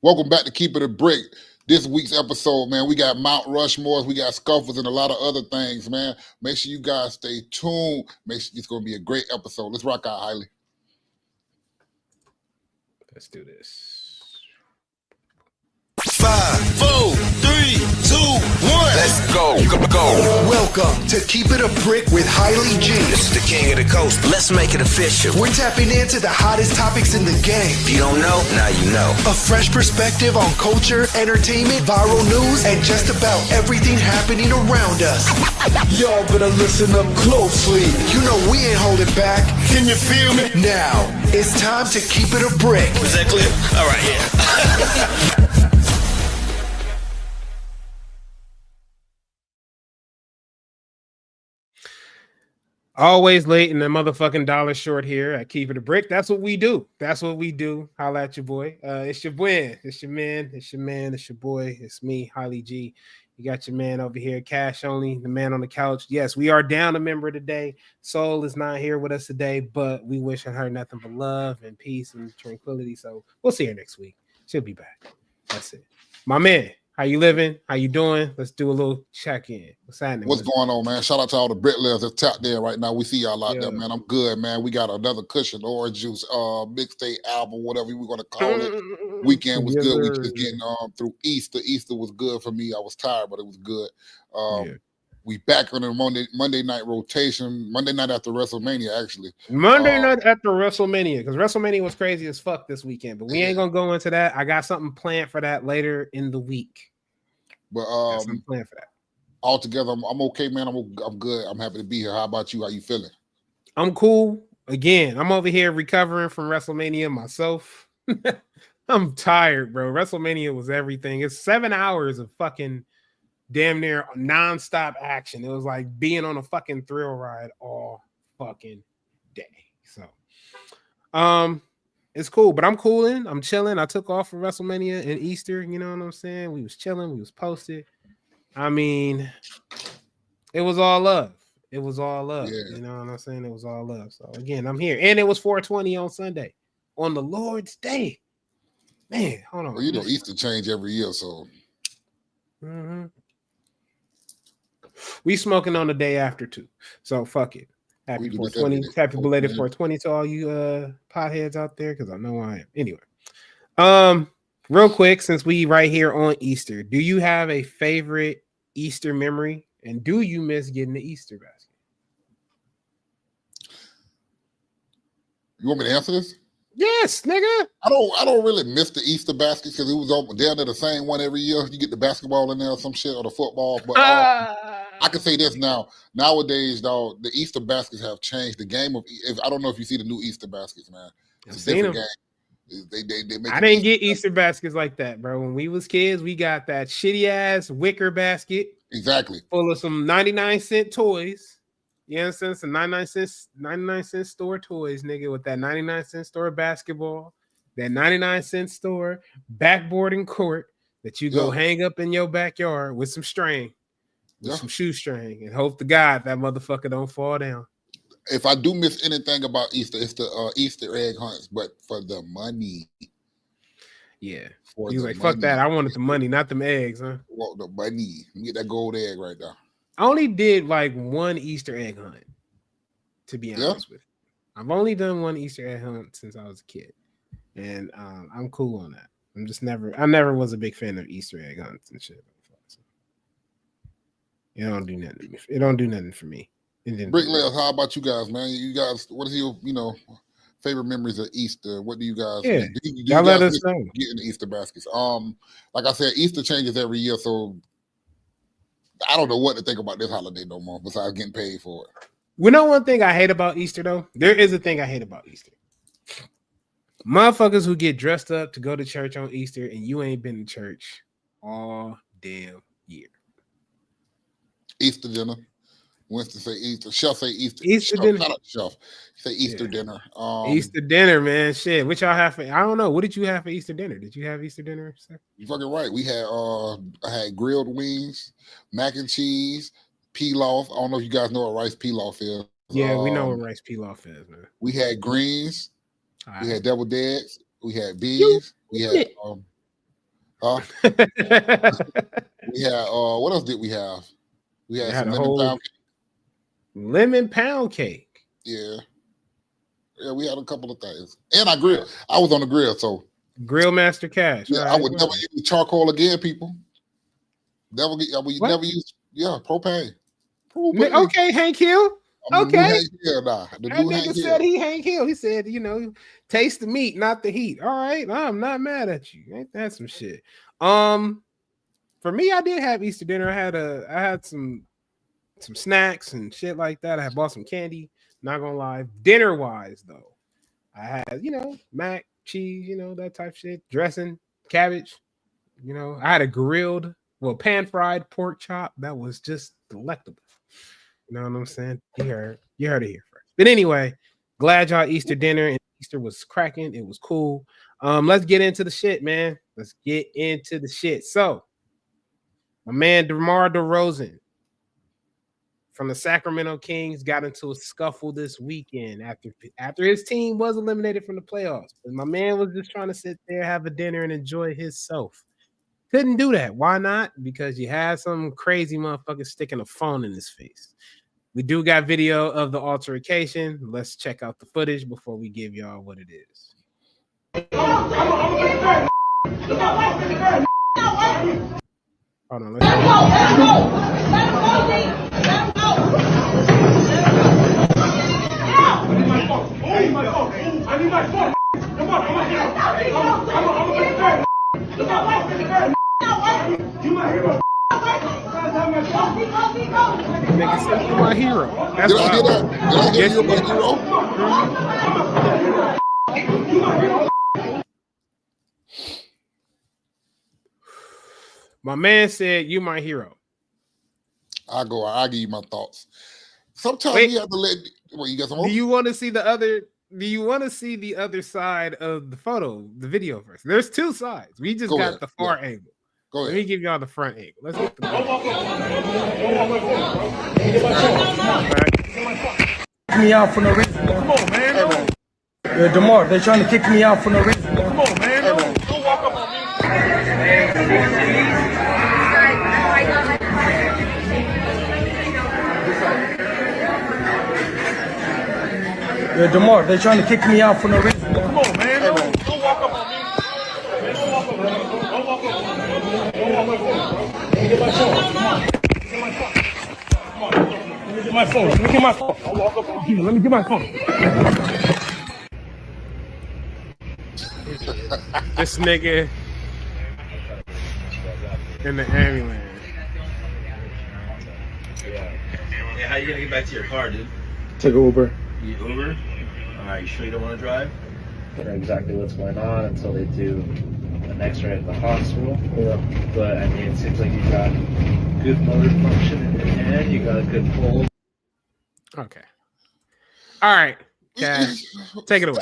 Welcome back to Keep It a Brick. This week's episode, man, we got Mount Rushmores, we got Scuffles, and a lot of other things, man. Make sure you guys stay tuned. Make sure it's going to be a great episode. Let's rock out, Hailey. Let's do this. 5, 4, 3, 2, 1. Let's go. Welcome to Keep It a Brick with Hailey G. This is the king of the coast. Let's make it official. We're tapping into the hottest topics in the game. If you don't know, now you know. A fresh perspective on culture, entertainment, viral news, and just about everything happening around us. Y'all better listen up closely. You know we ain't holding back. Can you feel me? Now, it's time to Keep It a Brick. Was that clear? All right, yeah. Always late and the motherfucking dollar short here at Keep It a Brick. That's what we do. Holla at your boy. It's your boy. It's your man. It's your boy. It's me, Hailey G. You got your man over here, Cash Only, the man on the couch. Yes, we are down a member today. Soul is not here with us today, but we wish her nothing but love and peace and tranquility. So we'll see her next week. She'll be back. That's it. My man. How you living? How you doing? Let's do a little check-in. What's happening? What's going on, man? Shout out to all the Bricklayers that's tapped there right now. We see y'all out there, man. I'm good, man. We got another Cushion Orange Juice mixtape album, whatever we're going to call it. Weekend was good. We just getting through Easter. Easter was good for me. I was tired, but it was good. We back on the Monday night rotation. Monday night after WrestleMania, actually. Monday night after WrestleMania, because WrestleMania was crazy as fuck this weekend. But we ain't gonna go into that. I got something planned for that later in the week. But I'm planned for that. Altogether, I'm okay, man. I'm good. I'm happy to be here. How about you? How you feeling? I'm cool. Again, I'm over here recovering from WrestleMania myself. I'm tired, bro. WrestleMania was everything. It's 7 hours of fucking damn near nonstop action. It was like being on a fucking thrill ride all fucking day. So, it's cool, but I'm cooling. I'm chilling. I took off for WrestleMania and Easter. You know what I'm saying? We was chilling. We was posted. I mean, it was all love. It was all love. Yeah. You know what I'm saying? It was all love. So again, I'm here, and it was 420 on Sunday, on the Lord's Day. Man, hold on. Well, you know, Easter change every year, so. Mm-hmm. We smoking on the day after too, so fuck it. Happy 420, happy belated 420 to all you potheads out there, because I know I am. Anyway, real quick, since we right here on Easter, do you have a favorite Easter memory, and do you miss getting the Easter basket? You want me to answer this? Yes, nigga. I don't really miss the Easter basket because it was down there the same one every year. You get the basketball in there or some shit, or the football. But I can say this now. Nowadays, dog, the Easter baskets have changed. The game of I don't know if you see the new Easter baskets, man. It's a different game. They make I didn't get Easter baskets like that, bro. When we was kids, we got that shitty ass wicker basket. Exactly. Full of some 99-cent toys. You understand? Some 99-cent store toys, nigga, with that 99-cent store basketball, that 99-cent store backboard and court that you go hang up in your backyard with some string, with some shoestring, and hope to God that motherfucker don't fall down. If I do miss anything about Easter, it's the Easter egg hunts, but for the money. Yeah. He's like, fuck that. I wanted the money, not them eggs, huh? Well, the money. You get that gold egg right there. I only did like one Easter egg hunt, to be honest with you. I've only done one Easter egg hunt since I was a kid, and I'm cool on that. I never was a big fan of Easter egg hunts and shit. It don't do nothing. It don't do nothing for me. Bricklayers, how about you guys, man? You guys, what is your favorite memories of Easter? What do you guys? Yeah, do you y'all let us know. Getting the Easter baskets. Like I said, Easter changes every year, so I don't know what to think about this holiday no more besides getting paid for it. You know one thing I hate about Easter, though? There is a thing I hate about Easter. Motherfuckers who get dressed up to go to church on Easter and you ain't been to church all damn year. Easter dinner. Winston say Easter. Chef say Easter. Easter dinner. Shout out to Chef. Say Easter dinner. Easter dinner, man. Shit. What y'all have for? I don't know. What did you have for Easter dinner? Did you have Easter dinner, sir? You fucking right. We had I had grilled wings, mac and cheese, pilaf. I don't know if you guys know what rice pilaf is. Yeah, we know what rice pilaf is, man. We had greens. Right. We had deviled eggs. We had beans. We had We had what else did we have? We had some lemon pound cake. Yeah. Yeah, we had a couple of things. And I grilled. I was on the grill, so Grill Master Cash. Yeah, I would never use charcoal again, people. Never use propane. Okay, Hank Hill. Okay. That nigga said he Hank Hill. He said, taste the meat, not the heat. All right, I'm not mad at you. Ain't that some shit? For me, I did have Easter dinner. I had some snacks and shit like that. I had bought some candy. Not gonna lie, dinner wise though, I had mac, cheese, that type shit, dressing, cabbage. I had a pan fried pork chop that was just delectable. You know what I'm saying? You heard it here first. But anyway, glad y'all Easter dinner and Easter was cracking. It was cool. Let's get into the shit, man. Let's get into the shit. So, my man DeMar DeRozan from the Sacramento Kings got into a scuffle this weekend after his team was eliminated from the playoffs. And my man was just trying to sit there, have a dinner, and enjoy himself. Couldn't do that. Why not? Because you had some crazy motherfucker sticking a phone in his face. We do got video of the altercation. Let's check out the footage before we give y'all what it is. Hold on, let's I need my phone. Come on, I'm You're my hero. That's Did I hear you my hero? My man said, "You my hero." I'll give you my thoughts. Sometimes you have to let. Well, you got some more? Do you want to see the other? Do you want to see the other side of the video first? There's two sides. We just got the far angle. Go ahead. Let me give y'all the front angle. Let's get the me out for no reason. Come on, man. Hey, DeMar, they're trying to kick me out for no reason. Come on, man. Don't walk up on me. Yeah, DeMar, they're trying to kick me out for no reason. Come on, man. Don't walk up on me. Don't walk up on me. Don't walk up on me. Don't walk up on me. Let me get my phone. Come on. Let me get my phone. Let me get my phone. Don't walk up on me. Let me get my phone. This nigga in the ambulance. Yeah, how you gonna get back to your car, dude? Take an Uber. You Uber? Alright, you sure you don't want to drive? I don't know exactly what's going on until they do an x-ray at the hospital. Yeah. But I mean, it seems like you got good motor function in your hand, you got a good pull. Okay. All right. Cash, take it away.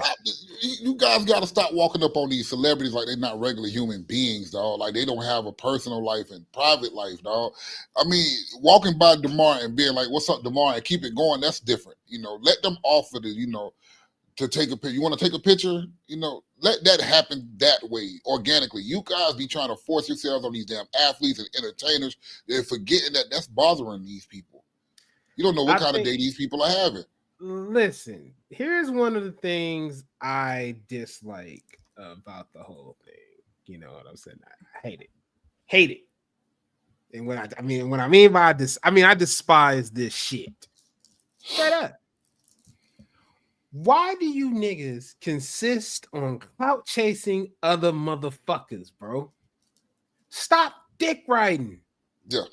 You guys got to stop walking up on these celebrities like they're not regular human beings, dog. Like they don't have a personal life and private life, dog. I mean, walking by DeMar and being like, "What's up, DeMar?" and keep it going, that's different. Let them offer to take a picture. You want to take a picture? Let that happen that way, organically. You guys be trying to force yourselves on these damn athletes and entertainers. They're forgetting that that's bothering these people. You don't know what kind of day these people are having. Listen, here's one of the things I dislike about the whole thing. You know what I'm saying? I hate it. And what I mean by this, I despise this shit. Straight up. Why do you niggas consist on clout chasing other motherfuckers, bro? Stop dick riding. Yeah.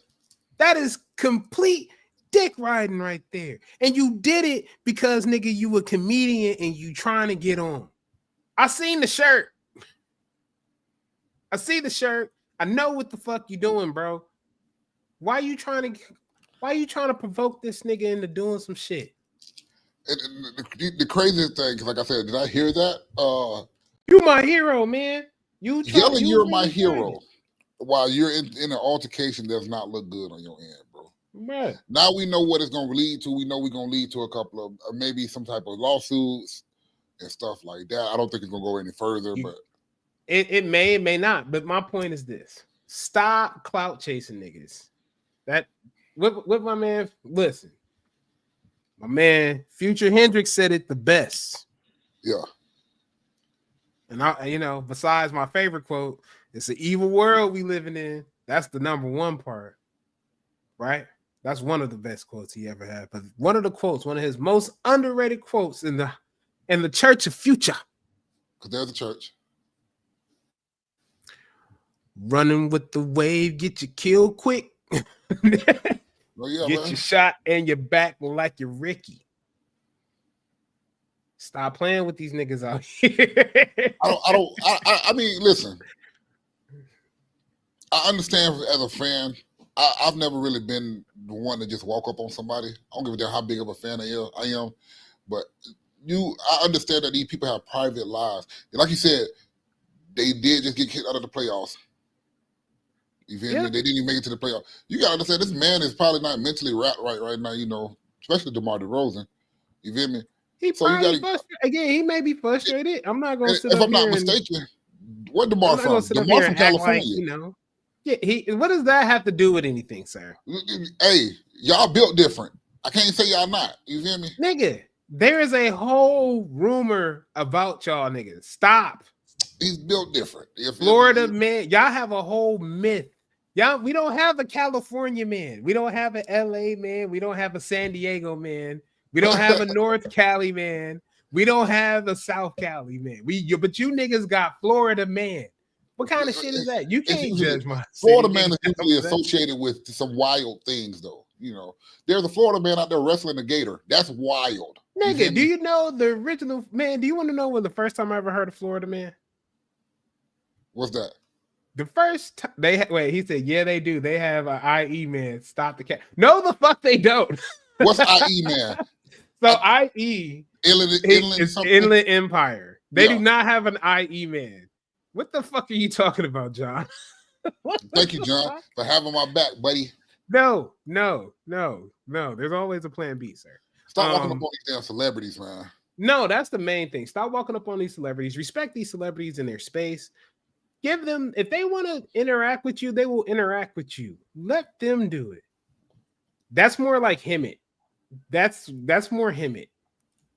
That is complete dick riding right there. And you did it because, nigga, you a comedian and you trying to get on. I seen the shirt. I know what the fuck you doing, bro. Why you trying to provoke this nigga into doing some shit? And the craziest thing, like I said, did I hear that? You my hero, man. Yelling you're my hero while you're in an altercation does not look good on your end, bro. Right. Now we know what it's going to lead to. We know we're going to lead to a couple of maybe some type of lawsuits and stuff like that. I don't think it's going to go any further, but It may not, but my point is this: stop clout chasing niggas. That what my man. Listen, my man Future Hendrix said it the best. Yeah. And besides my favorite quote, it's an evil world we living in. That's the number one part, right? That's one of the best quotes he ever had. But one of his most underrated quotes in the Church of Future. Because there's a church. Running with the wave, get you killed quick. Get your shot and your back like you're Ricky. Stop playing with these niggas out here. I mean, listen. I understand as a fan. I've never really been the one to just walk up on somebody. I don't give a damn how big of a fan I am. But I understand that these people have private lives. And like you said, they did just get kicked out of the playoffs. You feel me? They didn't even make it to the playoffs. You gotta understand, this man is probably not mentally right now, especially DeMar DeRozan. You feel me? He he may be frustrated. I'm not gonna sit if up I'm not mistaken, where DeMar from? DeMar from California. What does that have to do with anything, sir? Hey, y'all built different. I can't say y'all not. You feel me? Nigga, there is a whole rumor about y'all niggas. Stop. He's built different. Florida man, y'all have a whole myth. We don't have a California man. We don't have an LA man. We don't have a San Diego man. We don't have a North Cali man. We don't have a South Cali man. But you niggas got Florida man. What kind of shit is that? You can't judge my Florida man is usually associated with some wild things, though. There's a Florida man out there wrestling a gator. That's wild. Nigga, do you know the original man? Do you want to know when the first time I ever heard of Florida man? What's that? The first he said, yeah, they do. They have an IE man. Stop the cat. No, the fuck they don't. What's IE man? So IE is Inland Empire. They do not have an IE man. What the fuck are you talking about, John? Thank you, John, for having my back, buddy. No. There's always a plan B, sir. Stop walking up on these damn celebrities, man. No, that's the main thing. Stop walking up on these celebrities. Respect these celebrities in their space. Give them, if they want to interact with you, they will interact with you. Let them do it. That's more like him it. That's more him it.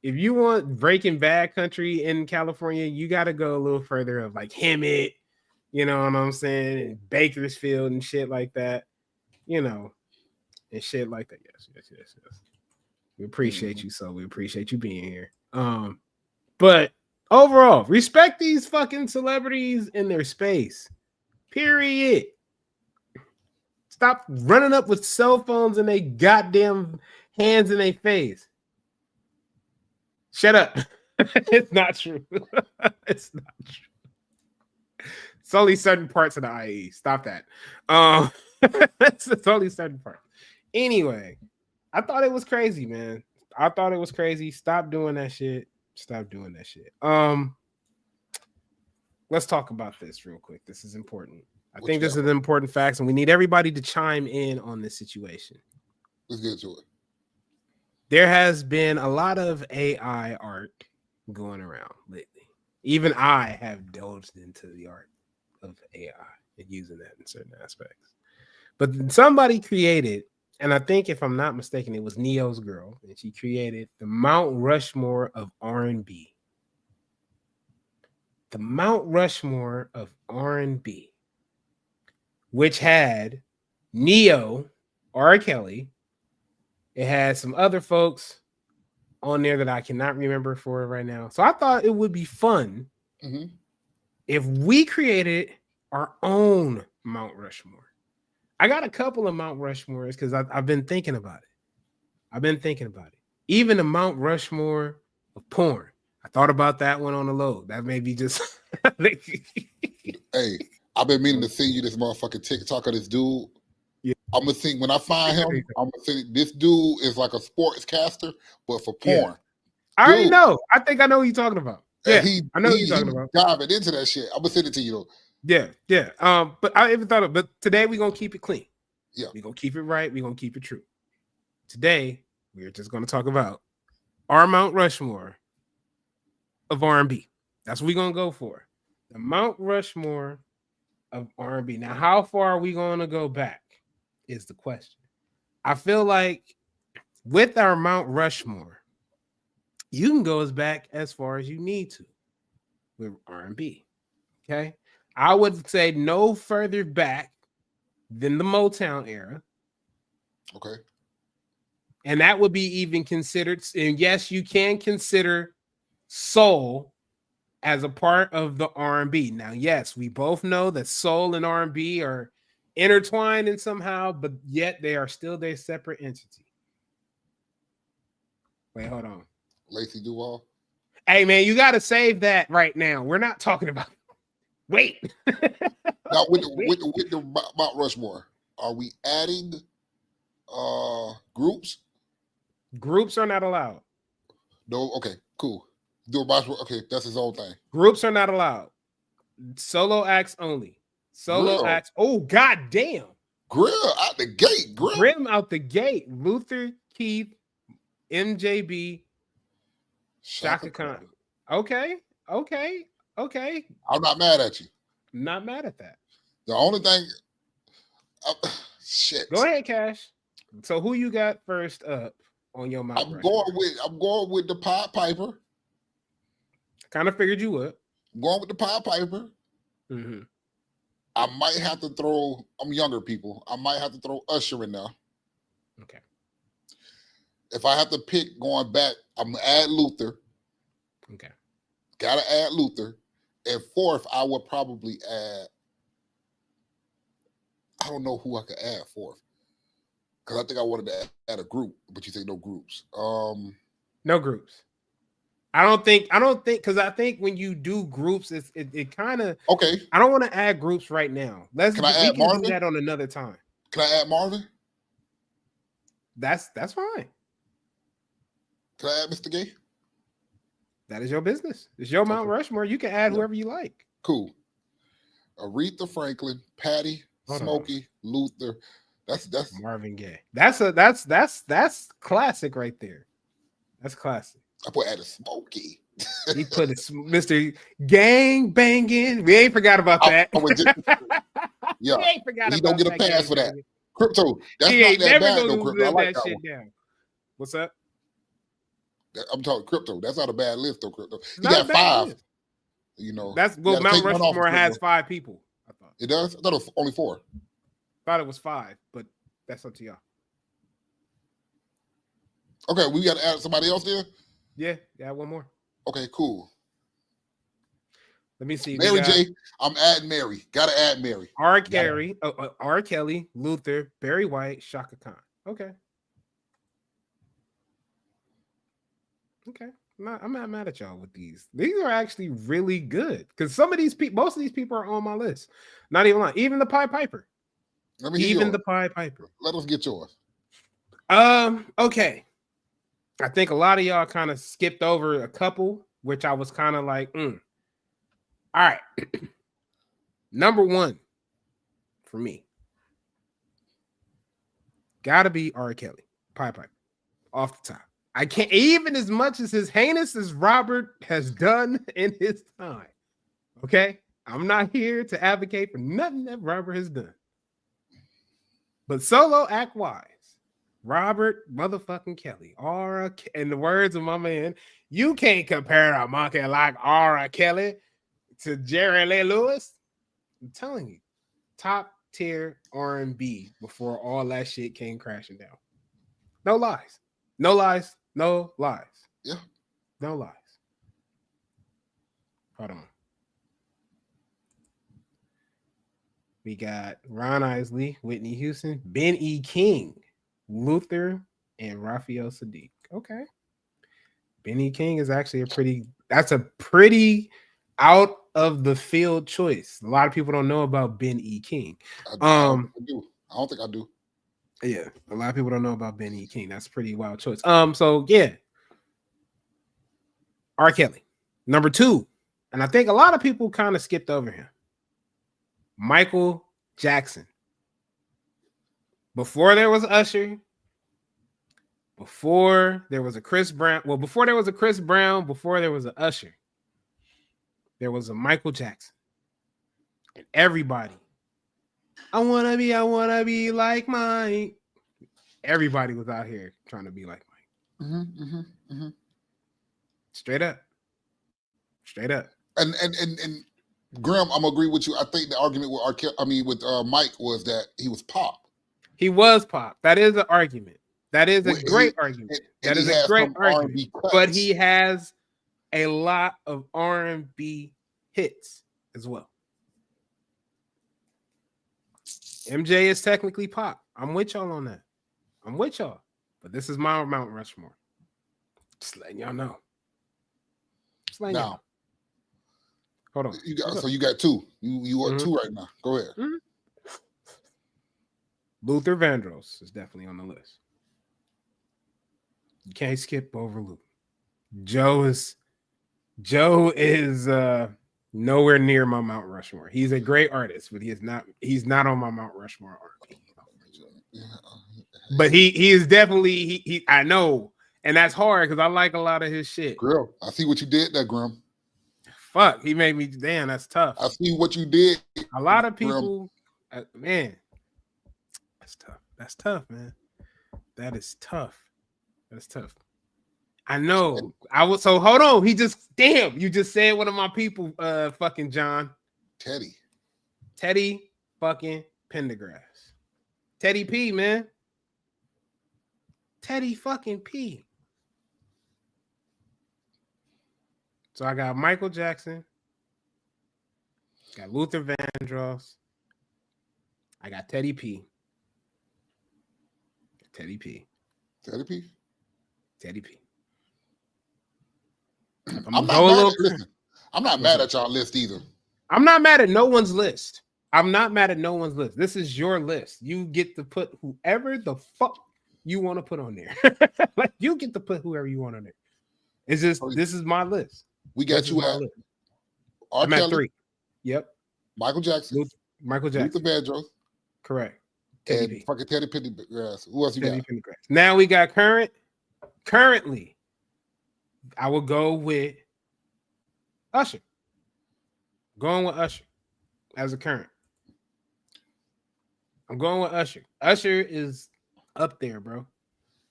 If you want Breaking Bad country in California, you got to go a little further of like him it, you know what I'm saying? And Bakersfield and shit like that, and shit like that. Yes. We appreciate you, so we appreciate you being here. But overall, respect these fucking celebrities in their space. Period. Stop running up with cell phones in their goddamn hands in their face. Shut up. It's not true. It's not true. It's only certain parts of the IE. Stop that. It's only certain parts. Anyway, I thought it was crazy, man. I thought it was crazy. Stop doing that shit. Let's talk about this real quick. This is important. I think this is an important fact, and we need everybody to chime in on this situation. Let's get to it. There has been a lot of AI art going around lately. Even I have delved into the art of AI and using that in certain aspects. But somebody created, and I think if I'm not mistaken, it was Neo's girl, and she created the Mount Rushmore of R&B. The Mount Rushmore of R&B, which had Neo, R. Kelly. It had some other folks on there that I cannot remember for right now. So I thought it would be fun if we created our own Mount Rushmore. I got a couple of Mount Rushmores because I've been thinking about it. Even the Mount Rushmore of porn. I thought about that one on the load. That may be just... Hey, I've been meaning to send you this motherfucking TikTok of this dude. Yeah. I'm gonna think when I find him, I'm gonna think this dude is like a sportscaster, but for porn. Yeah. I already know. I think I know what you're talking about. Yeah, I know what you're talking about. Diving into that shit. I'm gonna send it to you though. Yeah. But I even thought of, but today we're gonna keep it clean. Yeah. We're gonna keep it right. We're gonna keep it true. Today, we're just gonna talk about our Mount Rushmore of R&B. That's what we're gonna go for. The Mount Rushmore of R&B. Now, how far are we going to go back is the question. I feel like with our Mount Rushmore, you can go as back as far as you need to with R&B. Okay. I would say no further back than the Motown era. Okay. And that would be even considered. And yes, you can consider soul as a part of the R&B. Now, yes, we both know that soul and R&B are intertwined in somehow, but yet they are still their separate entity. Wait, hold on. Lacey Duval. Hey, man, you got to save that right now. We're not talking about. Wait. Now, with the Mount Rushmore, are we adding groups? Groups are not allowed. No. Okay. Cool. Do a Rushmore. Okay, that's his own thing. Groups are not allowed. Solo acts only. Solo acts. Oh, god damn. Grill out the gate. Grim out the gate. Luther, Keith, MJB, Shaka Khan. Okay. I'm not mad at you. I'm not mad at that. The only thing, shit. Go ahead, Cash. So who you got first up on your Mount Rushmore? I'm going with the Pied Piper. Kind of figured you would. I'm going with the Pied Piper. Mm-hmm. I might have to throw. I'm younger people. I might have to throw Usher in there. Okay. If I have to pick going back, I'm gonna add Luther. Okay. Gotta add Luther. And fourth, I would probably add. I don't know who I could add fourth. Because I think I wanted to add a group, but you say no groups. No groups. I don't think because I think when you do groups, it kind of okay. I don't want to add groups right now. We can Marvin? do that on another time. Can I add Marvin? That's fine. Can I add Mr. Gay? That is your business. It's your Mount Rushmore. You can add whoever you like. Cool. Aretha Franklin, Patty, Smokey, Luther. That's Marvin Gaye. That's classic right there. That's classic. I put added Smokey. He put Mr. Gang Banging. We ain't forgot about that. Yeah, we ain't forgot he about don't get a pass for that. Crypto. That's he not ain't that never bad gonna though. Crypto. I live like that that shit one. down. What's up? I'm talking Crypto. That's not a bad list though. Crypto. He Not got 5. list. You know, that's well. Mount Rushmore has 5 people. I thought it does. I thought it was only 4. Thought it was 5, but that's up to y'all. Okay, we got to add somebody else there. Yeah, one more. Okay, cool. Let me see. Mary J. I'm adding Mary. Got to add Mary. R. Kelly, Luther, Barry White, Shaka Khan. Okay. I'm not mad at y'all with these. These are actually really good because some of these people, most of these people are on my list. Not even lying. Even the Pied Piper. Even the Pied Piper. Let us get yours. Okay. I think a lot of y'all kind of skipped over a couple, which I was kind of like, All right. Number 1 for me. Gotta be R. Kelly. Pied Piper. Off the top. I can't, even as much as heinous as Robert has done in his time. Okay? I'm not here to advocate for nothing that Robert has done. But solo act wise, Robert motherfucking Kelly. In the words of my man, you can't compare a monkey like R. Kelly to Jerry Lee Lewis. I'm telling you, top tier R&B before all that shit came crashing down. No lies. No lies. No lies. Yeah. No lies. Hold on. We got Ron Isley, Whitney Houston, Ben E. King, Luther, and Raphael Sadiq. Okay. Ben E. King is actually a pretty out of the field choice. A lot of people don't know about Ben E. King. I do. I don't think I do. Yeah, a lot of people don't know about Ben E. King. That's a pretty wild choice. So yeah. R. Kelly. Number 2. And I think a lot of people kind of skipped over him. Michael Jackson. Before there was Usher, before there was a Chris Brown, before there was a Chris Brown, before there was an Usher, there was a Michael Jackson. And everybody, I wanna be like Mike. Everybody was out here trying to be like Mike. Straight up. And Grim, I'm gonna agree with you. I think the argument with Mike was that he was pop. He was pop. That is an argument. That is a great argument. That is a great argument. But he has a lot of R&B hits as well. MJ is technically pop. I'm with y'all on that. I'm with y'all. But this is my Mount Rushmore. Just letting y'all know. Now, hold on. So you got two. You are two right now. Go ahead. Luther Vandross is definitely on the list. You can't skip over Luther. Joe is nowhere near my Mount Rushmore. He's a great artist, but he's not on my Mount Rushmore R&B. But he is definitely he I know, and that's hard because I like a lot of his shit. Grim, I see what you did there, Grim. Fuck, he made me damn. That's tough. I see what you did. A lot of people, man. That's tough. That's tough, man. That is tough. That's tough. I know. So hold on. You just said one of my people, fucking John. Teddy fucking Pendergrass. Teddy P, man. Teddy fucking P. So I got Michael Jackson. Got Luther Vandross. I got Teddy P. Teddy P. I'm not mad at y'all list either. I'm not mad at no one's list. This is your list. You get to put whoever the fuck you want to put on there. Like you get to put whoever you want on there. It's just this is my list. We got you at I'm at 3. Yep. Michael Jackson. Luther Vandross. Correct. And fucking Teddy Pendergrass. Who else you got? Now we got currently, I will go with Usher. Going with Usher as a current. I'm going with Usher. Usher is up there, bro.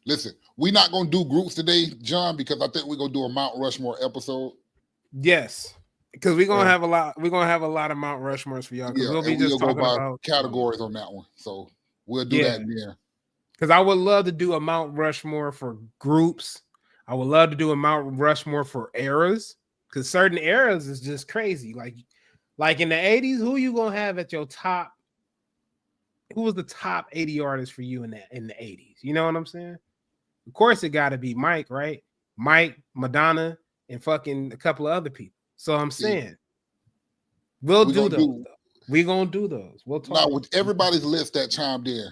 Listen, we're not gonna do groups today, John, because I think we're gonna do a Mount Rushmore episode. Yes, because we're gonna have a lot. We're gonna have a lot of Mount Rushmores for y'all. Yeah, we'll be just talking about categories on that one. So we'll do that there. Because I would love to do a Mount Rushmore for groups. I would love to do a Mount Rushmore for eras. Because certain eras is just crazy. Like in the 80s, who you gonna have at your top? Who was the top 80 artist for you in the 80s? You know what I'm saying? Of course, it got to be Mike, right? Mike, Madonna, and fucking a couple of other people. So I'm saying, we're do those. We're gonna do those. We'll talk. Now with everybody's list that chimed in,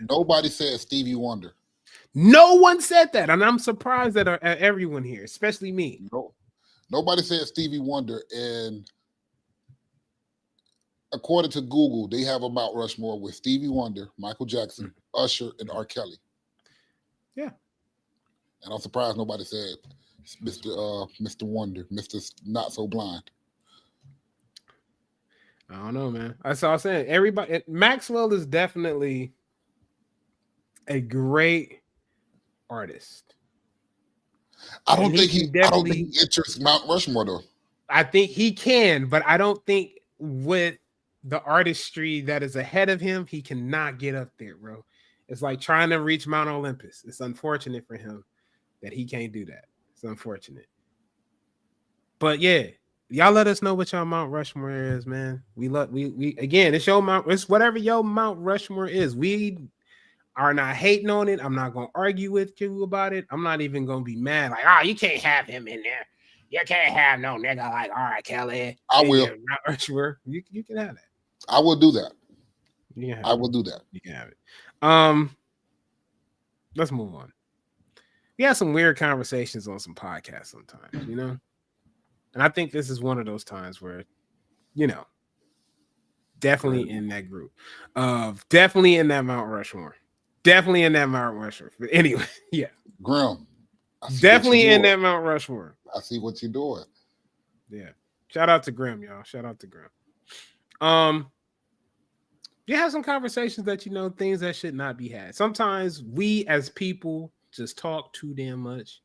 nobody said Stevie Wonder. No one said that, and I'm surprised at everyone here, especially me. No, nobody said Stevie Wonder, and according to Google, they have a Mount Rushmore with Stevie Wonder, Michael Jackson, Usher, and R. Kelly. Yeah, and I'm surprised nobody said Mr. Wonder, Mr. Not So Blind. I don't know, man. That's all I'm saying. Everybody, Maxwell is definitely a great artist. I don't think he enters Mount Rushmore though. I think he can, but I don't think with the artistry that is ahead of him, he cannot get up there, bro. It's like trying to reach Mount Olympus. It's unfortunate for him that he can't do that. It's unfortunate. But yeah, y'all let us know what y'all Mount Rushmore is, man. We again, it's your Mount, it's whatever your Mount Rushmore is. We are not hating on it. I'm not gonna argue with you about it. I'm not even gonna be mad, like, you can't have him in there. You can't have no nigga like R. Kelly. I will. Mount Rushmore. You can have that. I will do that. I will do that. You can have it. Let's move on. We have some weird conversations on some podcasts sometimes, you know? And I think this is one of those times where, definitely in that group of definitely in that Mount Rushmore. Definitely in that Mount Rushmore. But anyway, yeah. Grim. Definitely in that Mount Rushmore. I see what you're doing. Yeah. Shout out to Grim, y'all. Shout out to Grim. You have some conversations that things that should not be had. Sometimes we as people just talk too damn much,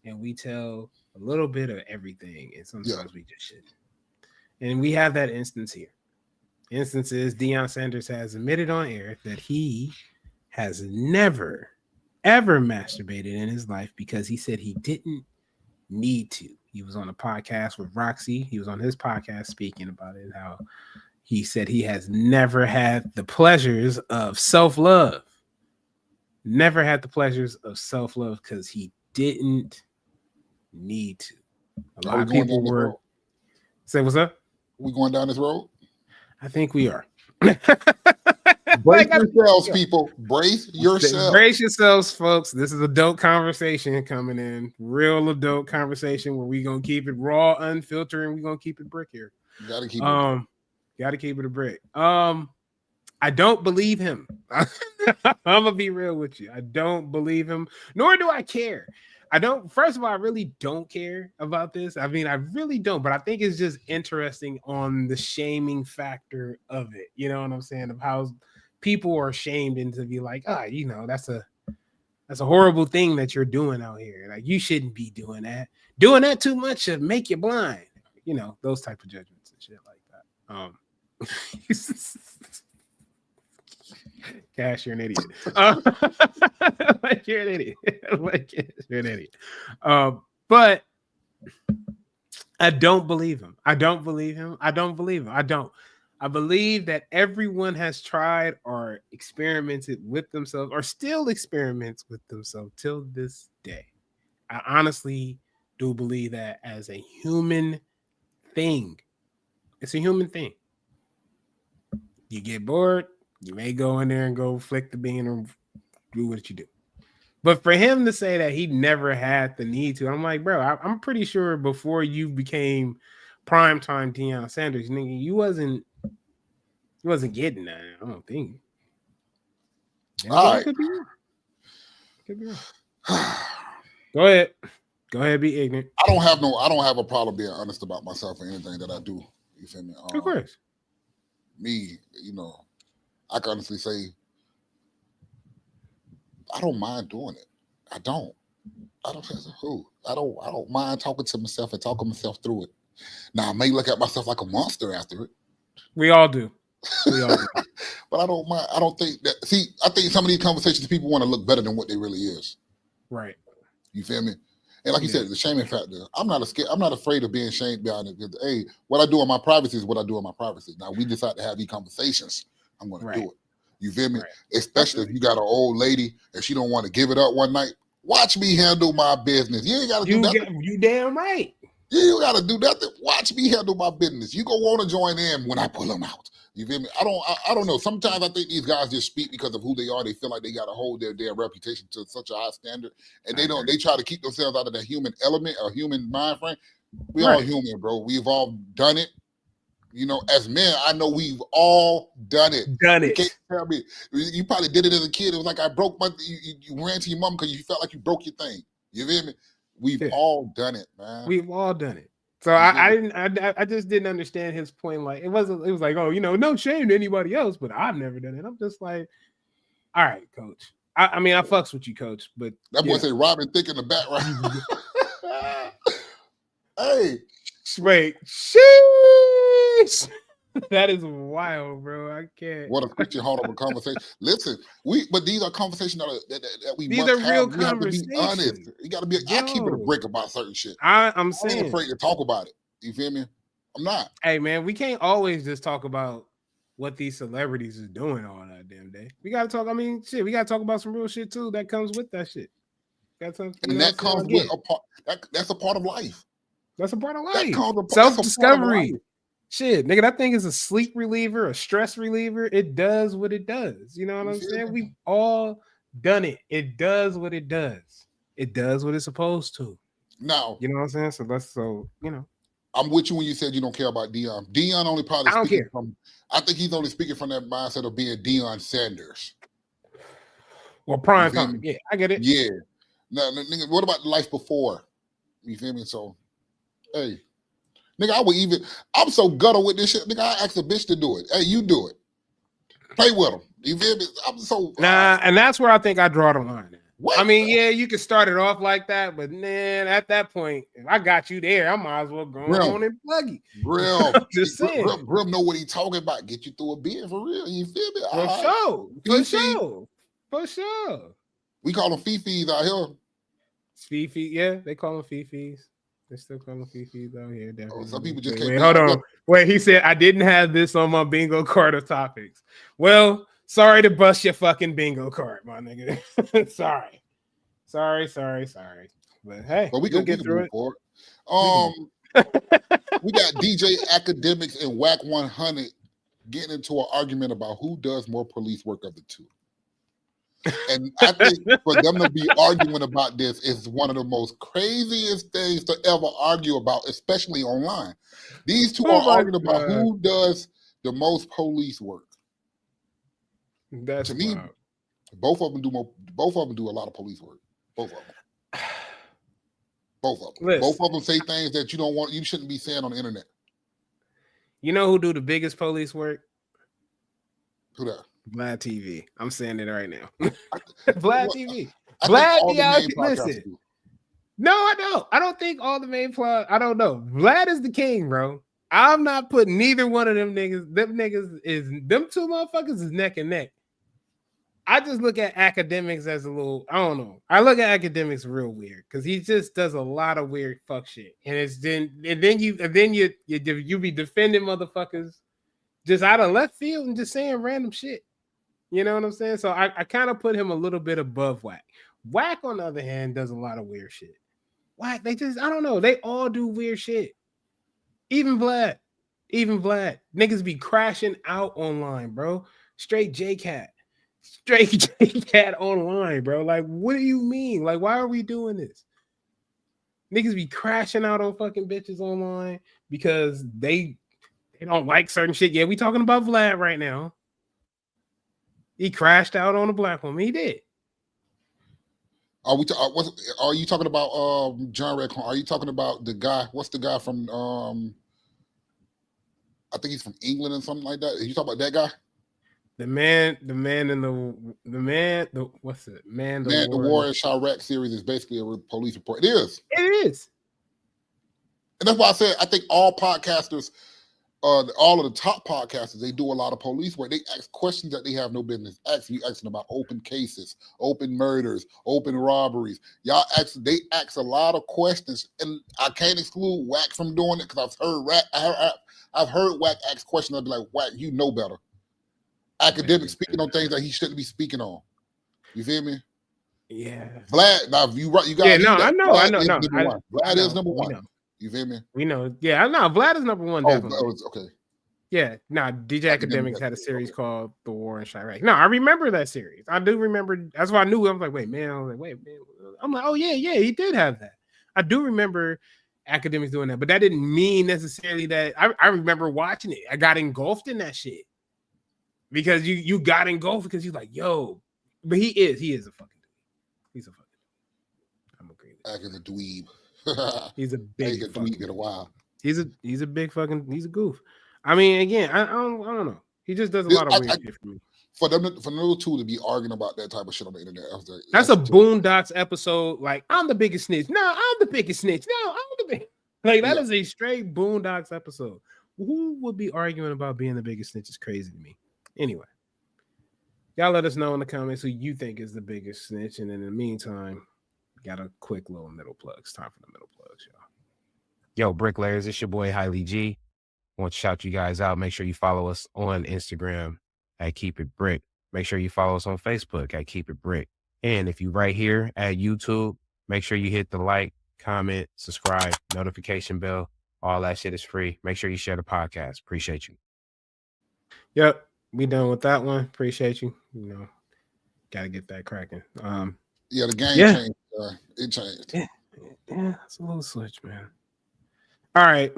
and we tell a little bit of everything, and sometimes we just shouldn't. And we have that instance here. Instance is Deion Sanders has admitted on air that he has never, ever masturbated in his life because he said he didn't need to. He was on a podcast with Roxy. He was on his podcast speaking about it, how he said he has never had the pleasures of self-love. Never had the pleasures of self-love because he didn't need to. A lot of people were... Say, what's up? We going down this road? I think we are. Brace yourselves, people. Brace yourselves. Brace yourselves, folks. This is adult conversation coming in. Real adult conversation where we're going to keep it raw, unfiltered, and we're going to keep it brick here. You got to keep it. Got to keep it a brick. I don't believe him. I'm gonna be real with you. I don't believe him, nor do I care. I don't. First of all, I really don't care about this. I mean, I really don't. But I think it's just interesting on the shaming factor of it. You know what I'm saying? Of how people are shamed into be like, that's a horrible thing that you're doing out here. Like you shouldn't be doing that. Doing that too much should make you blind. Those type of judgments and shit like that. Cash, you're an idiot. Like you're an idiot. You're an idiot. But I don't believe him. I don't. I believe that everyone has tried or experimented with themselves or still experiments with themselves till this day. I honestly do believe that as a human thing. It's a human thing. You get bored, you may go in there and go flick the bean or do what you do. But for him to say that he never had the need to, I'm like, bro, I'm pretty sure before you became primetime Deion Sanders, nigga, you wasn't getting that. I don't think. All right. Could be wrong. Go ahead, be ignorant. I don't have a problem being honest about myself or anything that I do. You feel me? Of course. Me, I can honestly say I don't mind doing it. I don't mind talking to myself and talking myself through it. Now I may look at myself like a monster after it. We all do. But I don't mind. I don't think that. See, I think some of these conversations people want to look better than what they really is. Right. You feel me? And like you said, the shaming factor. I'm not afraid of being shamed behind it. Because, hey, what I do in my privacy is what I do in my privacy. Now we decide to have these conversations. I'm going to do it. You feel me? Right. Especially if you got an old lady and she don't want to give it up one night. Watch me handle my business. You ain't got to do nothing. You damn right. You got to do nothing. Watch me handle my business. You gonna want to join in when I pull them out. You feel me? I don't know. Sometimes I think these guys just speak because of who they are. They feel like they got to hold their reputation to such a high standard, and they try to keep themselves out of the human element or human mind frame. We all human, bro. We've all done it. As men, I know we've all done it. You can't tell me. You probably did it as a kid. It was like I broke my. You ran to your mom because you felt like you broke your thing. You feel me? We've all done it, man. We've all done it. So I just didn't understand his point. Like it was like, no shame to anybody else, but I've never done it. I'm just like, all right, coach. I mean, I fucks with you, coach, but that boy say Robin Thicke in the background. Hey, wait, sheesh. That is wild, bro. I can't. What a Christian heart of a conversation. Listen, but these are conversations that we these must are real have. We have to be honest. You got to be. I keep it a brick about certain shit. I'm saying. I ain't afraid to talk about it. You feel me? I'm not. Hey, man, we can't always just talk about what these celebrities is doing all that damn day. We got to talk. I mean, shit. We got to talk about some real shit too that comes with that shit. And that comes with a part. That's a part of life. That's a part of life. Self-discovery. Shit, nigga, that thing is a sleep reliever, a stress reliever. It does what it does. You know what I'm saying? We've all done it. It does what it does. It does what it's supposed to. Now, you know what I'm saying? I'm with you when you said you don't care about Deion. Deion only probably speaking from. I think he's only speaking from that mindset of being Deion Sanders. Well, prime time. Yeah, I get it. Yeah. Now, nigga, what about the life before? You feel me? So, hey. Nigga, I'm so gutted with this shit. Nigga, I ask a bitch to do it. Hey, you do it. Play with them. You feel me? I'm so and that's where I think I draw the line. What? I mean, yeah, you can start it off like that, but man, at that point, if I got you there, I might as well go on and plug you. Real. Just saying. Grim know what he talking about. Get you through a beer for real. You feel me? For sure. We call them fifis out here. Fifi, yeah, they call them fifis. They still call them fifis out here. Some people just can't. Wait, hold on. Wait, he said I didn't have this on my bingo card of topics. Well, sorry to bust your fucking bingo card, my nigga. Sorry. But hey, we can get through it. We got DJ Academics and Whack 100 getting into an argument about who does more police work of the two. And I think for them to be arguing about this is one of the most craziest things to ever argue about, especially online. These two are arguing about who does the most police work. That's to me, both of them do a lot of police work. Both of them. Listen, both of them say things that you shouldn't be saying on the internet. You know who do the biggest police work? Who that? Vlad TV. I'm saying it right now. Vlad TV. Vlad be out. Listen. No, I don't. I don't think all the main plot. I don't know. Vlad is the king, bro. I'm not putting neither one of them niggas. Them two motherfuckers is neck and neck. I just look at Academics as a little, I don't know. I look at Academics real weird because he just does a lot of weird fuck shit. And then you be defending motherfuckers just out of left field and just saying random shit. You know what I'm saying? So I kind of put him a little bit above Whack. Whack, on the other hand, does a lot of weird shit. Whack, I don't know. They all do weird shit. Even Vlad. Niggas be crashing out online, bro. Straight J-Cat online, bro. Like, what do you mean? Like, why are we doing this? Niggas be crashing out on fucking bitches online because they don't like certain shit. Yeah, we talking about Vlad right now. He crashed out on a black woman. He did. Are you talking about John Redcorn? Are you talking about the guy? What's the guy from? I think he's from England and something like that. Are you talking about that guy? The War in Chirac series is basically a police report. It is. And that's why I said I think all podcasters, all of the top podcasters, they do a lot of police work. They ask questions that they have no business asking. You asking about open cases, open murders, open robberies. They ask a lot of questions, and I can't exclude Whack from doing it because I've heard Whack ask questions. I'd be like, Whack, you know better. Academic speaking on things that he shouldn't be speaking on. You feel me? Yeah. Vlad, now you got. Yeah, no, I know. Vlad is number one. You feel me? We know. Yeah, I know. Vlad is number one. Definitely. Okay. Yeah. Nah, DJ Academics had a series called The War in Chirac. No, I remember that series. I do remember. That's why I knew. I was like, wait, man. I'm like, oh yeah, he did have that. I do remember Academics doing that, but that didn't mean necessarily that. I remember watching it. I got engulfed in that shit. Because you got engulfed because you're like, yo, but he is a fucking dude. He's a fucking dude. I'm agree with Act as a dweeb. He's a big dweeb in a while. He's a big fucking, he's a goof. I mean, again, I don't know. He just does a lot of weird shit for me. For those two to be arguing about that type of shit on the internet, that's a Boondocks episode. Like, I'm the biggest snitch. No, I'm the biggest snitch. No, I'm the biggest. Like, that is a straight Boondocks episode. Who would be arguing about being the biggest snitch is crazy to me. Anyway, y'all let us know in the comments who you think is the biggest snitch. And in the meantime, got a quick little middle plugs. Time for the middle plugs, y'all. Yo, Bricklayers, it's your boy, Hailey G. I want to shout you guys out. Make sure you follow us on Instagram at Keep It Brick. Make sure you follow us on Facebook at Keep It Brick. And if you right here at YouTube, make sure you hit the like, comment, subscribe, notification bell. All that shit is free. Make sure you share the podcast. Appreciate you. Yep. We done with that one. Appreciate you. Gotta get that cracking. The game changed. It changed. Yeah, it's a little switch, man. All right.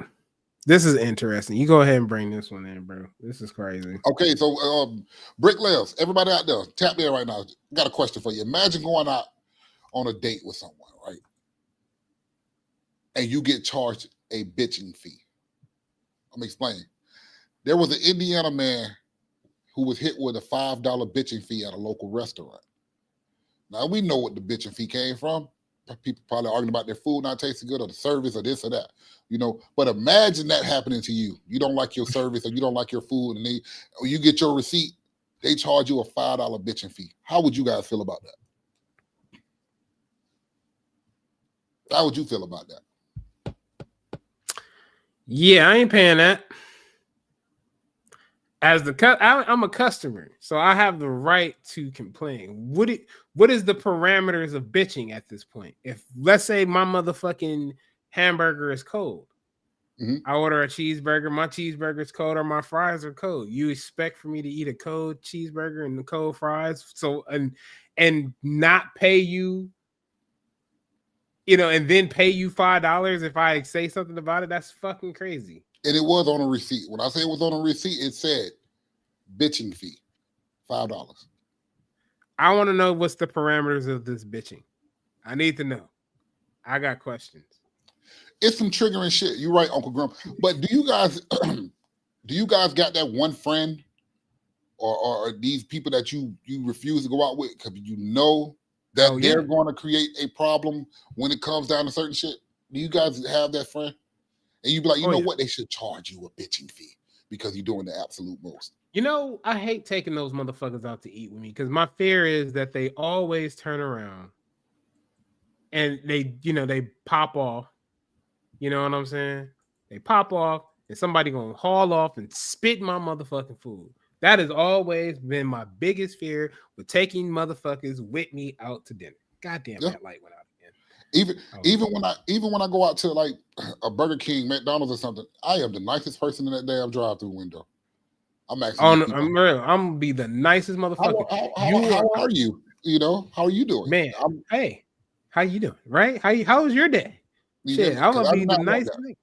This is interesting. You go ahead and bring this one in, bro. This is crazy. Okay, so Bricklayers, everybody out there, tap in right now. Got a question for you. Imagine going out on a date with someone, right? And you get charged a bitching fee. I'm explaining. There was an Indiana man who was hit with a $5 bitching fee at a local restaurant. Now, we know what the bitching fee came from. People probably arguing about their food not tasting good or the service or this or that, But imagine that happening to you. You don't like your service or you don't like your food, and you get your receipt, they charge you a $5 bitching fee. How would you guys feel about that? How would you feel about that? Yeah, I ain't paying that. I'm a customer, so I have the right to complain. What is the parameters of bitching at this point? If let's say my motherfucking hamburger is cold, I order a cheeseburger, my cheeseburger is cold or my fries are cold. You expect for me to eat a cold cheeseburger and the cold fries, so and not pay you, and then pay you $5 if I say something about it? That's fucking crazy. And it was on a receipt. When I say it was on a receipt, it said bitching fee, $5. I want to know what's the parameters of this bitching. I need to know. I got questions. It's some triggering shit. You're right, Uncle Grum. But do you guys got that one friend or these people that you refuse to go out with because you know that they're going to create a problem when it comes down to certain shit? Do you guys have that friend? And you be like, what? They should charge you a bitching fee because you're doing the absolute most. I hate taking those motherfuckers out to eat with me because my fear is that they always turn around and they pop off. You know what I'm saying? They pop off and somebody gonna haul off and spit my motherfucking food. That has always been my biggest fear with taking motherfuckers with me out to dinner. Goddamn, that light went out. Even when I go out to like a Burger King, McDonald's or something, I am the nicest person in that damn drive-through window. I'm actually. I'm gonna be the nicest motherfucker. How are you? How are you doing, man? Hey, how you doing? Right? How was your day? Shit, I'm gonna be the nicest thing.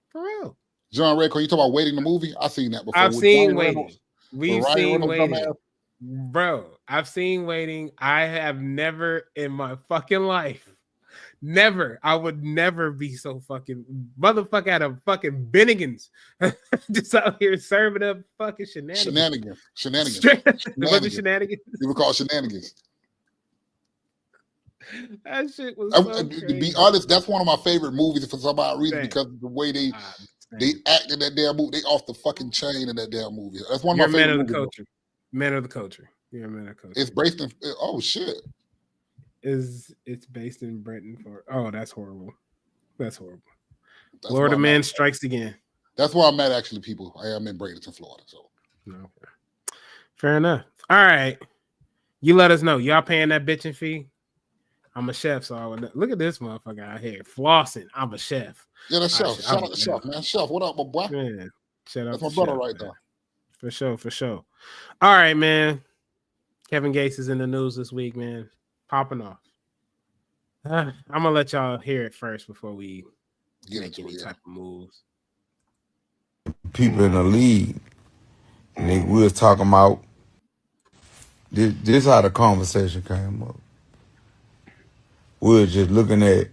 For real. John Redco, you talk about Waiting the movie? I've seen that before. I've seen Waiting. We've seen Waiting. Bro, I've seen Waiting. I have never in my fucking life, I would never be so fucking motherfucker at a fucking Bennigan's just out here serving up fucking shenanigans. Was it shenanigans? You would call shenanigans. That shit was so to be honest, that's one of my favorite movies for some odd reason because of the way they act in that damn movie. They off the fucking chain in that damn movie. That's one of my favorite movies. Man of the culture. You're a man of the culture. It's based in shit. It's based in Britain that's horrible. That's horrible. Florida man strikes again. That's where I'm at, actually, people. I am in Bradenton, Florida. So fair enough. All right. You let us know. Y'all paying that bitching fee? I'm a chef, so I would look at this motherfucker out here flossing. I'm a chef. Yeah, that's chef. Shout out to chef, man. Chef, what up, my boy? Man, shout out. That's my brother right there. For sure. All right, man. Kevin Gates is in the news this week, man. Popping off. I'm gonna let y'all hear it first before we make any type of moves. People in the league, and we was talking about this how the conversation came up. We were just looking at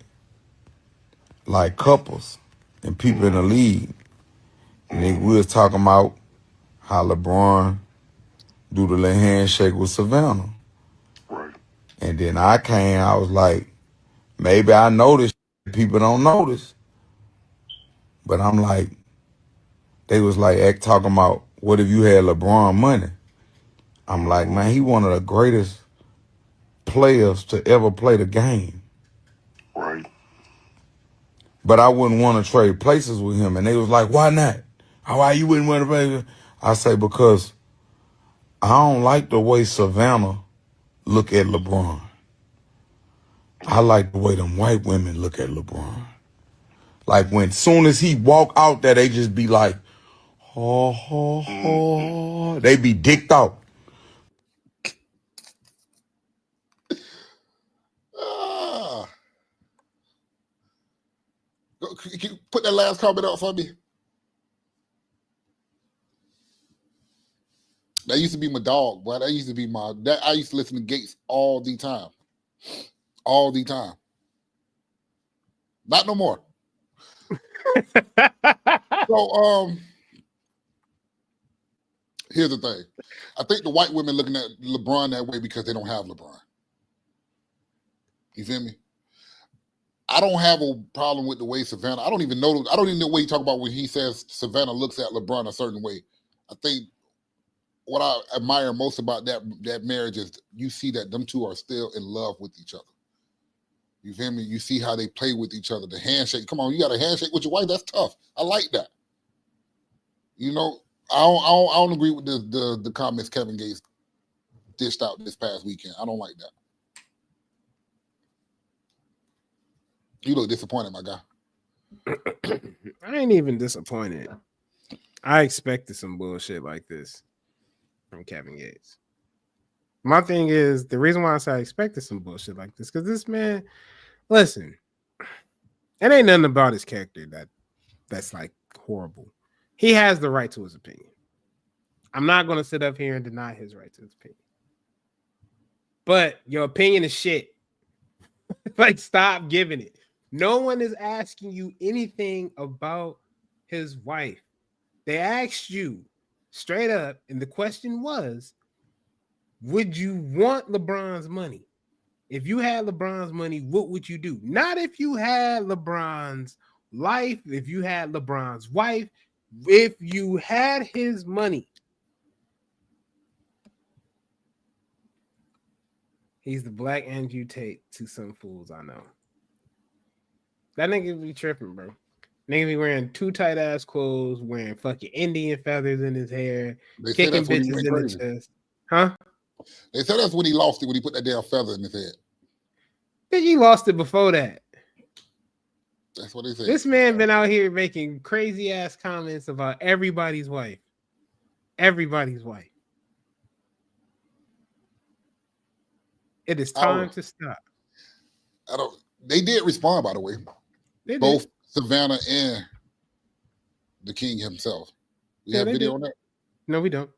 like couples and people in the league, and we was talking about how LeBron do the little handshake with Savannah. Right. And then I was like, maybe I noticed, people don't notice. But I'm like, they was like talking about, what if you had LeBron money? I'm like, man, he one of the greatest players to ever play the game. Right. But I wouldn't want to trade places with him. And they was like, why not? Why you wouldn't want to play? I say, because I don't like the way Savannah look at LeBron. I like the way them white women look at LeBron. Like when soon as he walk out there, they just be like, oh. They be dicked out. Can you put that last comment out for me? That used to be my dog, boy. I used to listen to Gates all the time. All the time. Not no more. So, here's the thing. I think the white women looking at LeBron that way because they don't have LeBron. You feel me? I don't have a problem with the way Savannah. I don't even know what he talk about when he says Savannah looks at LeBron a certain way. I think what I admire most about that marriage is you see that them two are still in love with each other. You feel me? You see how they play with each other. The handshake. Come on, you got a handshake with your wife. That's tough. I like that. You know, I don't agree with the comments Kevin Gates dished out this past weekend. I don't like that. You look disappointed, my guy. I ain't even disappointed. I expected some bullshit like this from Kevin Gates. My thing is, the reason why I say I expected some bullshit like this, because this man, listen, it ain't nothing about his character that's like horrible. He has the right to his opinion. I'm not going to sit up here and deny his right to his opinion. But your opinion is shit. Like, stop giving it. No one is asking you anything about his wife. They asked you straight up, and the question was, would you want LeBron's money? If you had LeBron's money, what would you do? Not if you had LeBron's life, if you had LeBron's wife, if you had his money. He's the black Andrew Tate to some fools I know. That nigga be tripping, bro. Nigga be wearing too tight ass clothes, wearing fucking Indian feathers in his hair, kicking bitches in the chest. Huh? They said that's when he lost it, when he put that damn feather in his head. Bitch, he lost it before that. That's what they said. This man been out here making crazy ass comments about everybody's wife. Everybody's wife. It is time to stop. They did respond, by the way. Both Savannah and the king himself. We have video on that? No, we don't.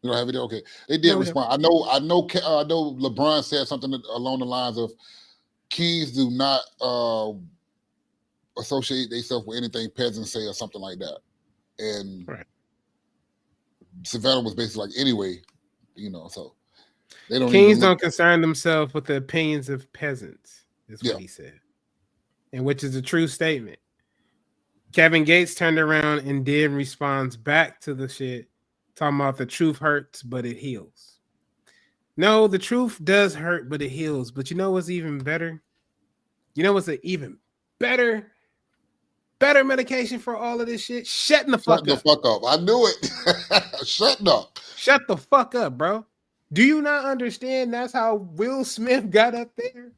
You don't have video? Okay. They did respond. I know LeBron said something along the lines of kings do not associate themselves with anything peasants say or something like that. And Savannah was basically like, anyway, you know, so they don't kings don't concern themselves with the opinions of peasants, is what he said. And which is a true statement. Kevin Gates turned around and did respond back to the shit, talking about the truth hurts, but it heals. No, the truth does hurt, but it heals. But you know what's even better? You know what's an even better medication for all of this shit? Shutting the fuck up. Shut the fuck up. I knew it. Shut up. Shut the fuck up, bro. Do you not understand that's how Will Smith got up there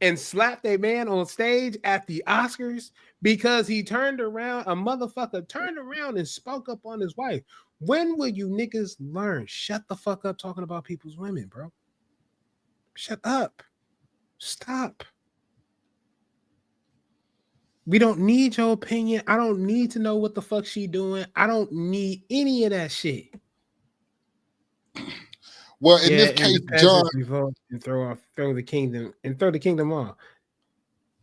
and slapped a man on stage at the Oscars because he turned around, a motherfucker turned around and spoke up on his wife? When will you niggas learn? Shut the fuck up talking about people's women, bro. Shut up. Stop. We don't need your opinion. I don't need to know what the fuck she doing. I don't need any of that shit. Well, in this case, John, revolt and throw the kingdom off.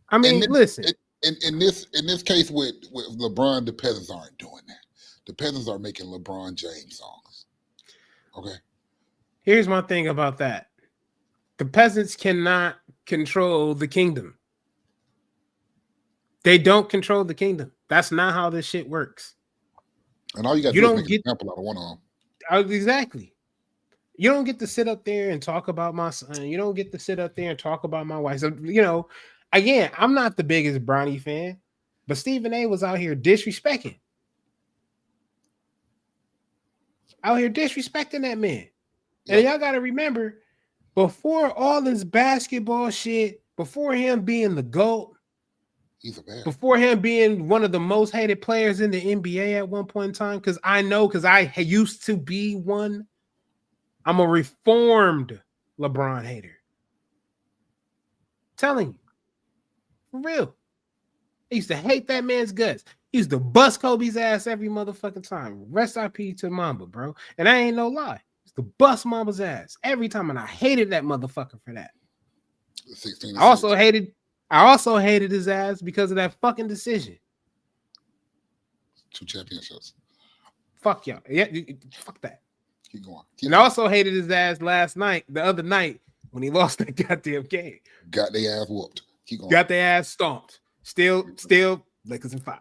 I mean, listen. In this case with LeBron, the peasants aren't doing that. The peasants are making LeBron James songs. Okay. Here's my thing about that. The peasants cannot control the kingdom. They don't control the kingdom. That's not how this shit works. And all you got to do is make an example out of one of them. Exactly. You don't get to sit up there and talk about my son. You don't get to sit up there and talk about my wife. So, you know, again, I'm not the biggest Bronny fan, but Stephen A was out here disrespecting. Out here disrespecting that man. And y'all got to remember, before all this basketball shit, before him being the GOAT, before him being one of the most hated players in the NBA at one point in time, because I used to be one. I'm a reformed LeBron hater. Telling you. For real. I used to hate that man's guts. He used to bust Kobe's ass every motherfucking time. Rest IP to Mamba, bro. And I ain't no lie. He used to bust Mamba's ass every time, and I hated that motherfucker for that. I also hated his ass because of that fucking decision. 2 championships. Fuck y'all. Yeah, fuck that. Keep going. And I also hated his ass the other night when he lost that goddamn game. Got their ass whooped. Keep going. Got their ass stomped. Still Lakers in 5.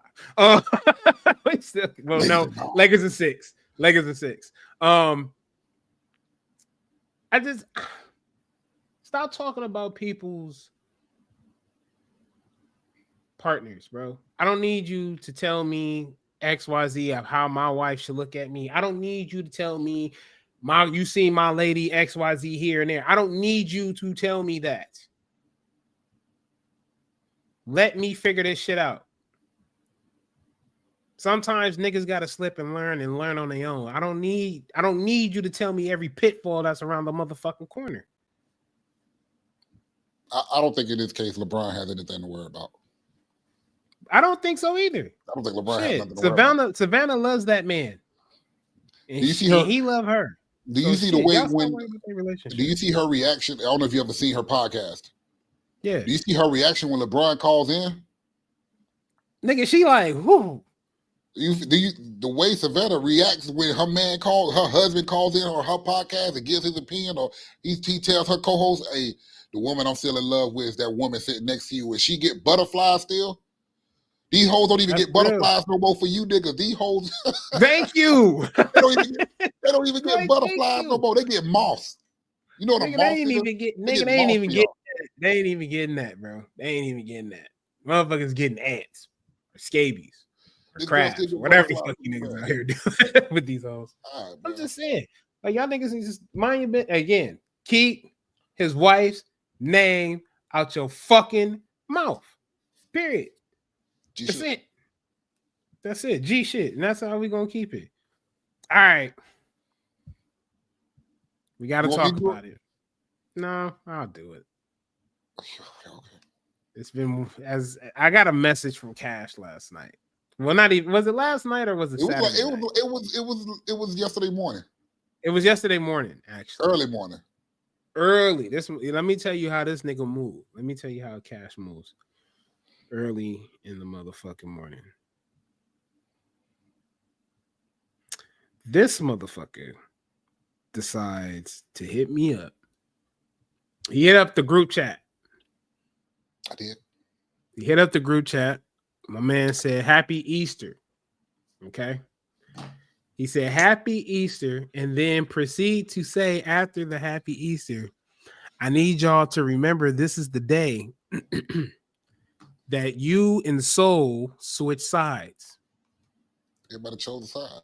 Lakers in 6. Lakers in 6. I just stop talking about people's partners, bro. I don't need you to tell me XYZ of how my wife should look at me. I don't need you to tell me you seen my lady XYZ here and there. I don't need you to tell me that. Let me figure this shit out. Sometimes niggas gotta slip and learn on their own. I don't need you to tell me every pitfall that's around the motherfucking corner. I don't think in this case LeBron has anything to worry about. I don't think so either. I don't think LeBron has nothing to worry about. Savannah loves that man. And do you see her? He love her. Do you see the way do you see her reaction? I don't know if you ever seen her podcast. Yeah. Do you see her reaction when LeBron calls in? Nigga, she like, whoo. The way Savannah reacts when her husband calls in or her podcast and gives his opinion, or he tells her co-host, "Hey, the woman I'm still in love with is that woman sitting next to you. Will she get butterflies still? These hoes don't even get butterflies no more for you, niggas. These hoes." Thank you. they don't even get butterflies no more. They get moths. You know what a moth is? They ain't even getting that, bro. They ain't even getting that. Motherfuckers getting ants or scabies. Crabs, whatever the fuck you niggas out here doing with these hoes. Right, I'm just saying, like y'all niggas need to just mind your business. Again, keep his wife's name out your fucking mouth. Period. That's it. That's it. G shit. And that's how we gonna keep it. All right. We gotta talk about it. No, I'll do it. Okay. It's been I got a message from Cash last night. Well, not even. Was it last night or was it Saturday? It was yesterday morning. It was yesterday morning, actually. Early morning. Early. Let me tell you how this nigga move. Let me tell you how Cash moves. Early in the motherfucking morning. This motherfucker decides to hit me up. He hit up the group chat. I did. He hit up the group chat. My man said, "Happy Easter." Okay. He said, "Happy Easter," and then proceed to say after the Happy Easter, "I need y'all to remember this is the day that you and Soul switch sides." Everybody chose a side.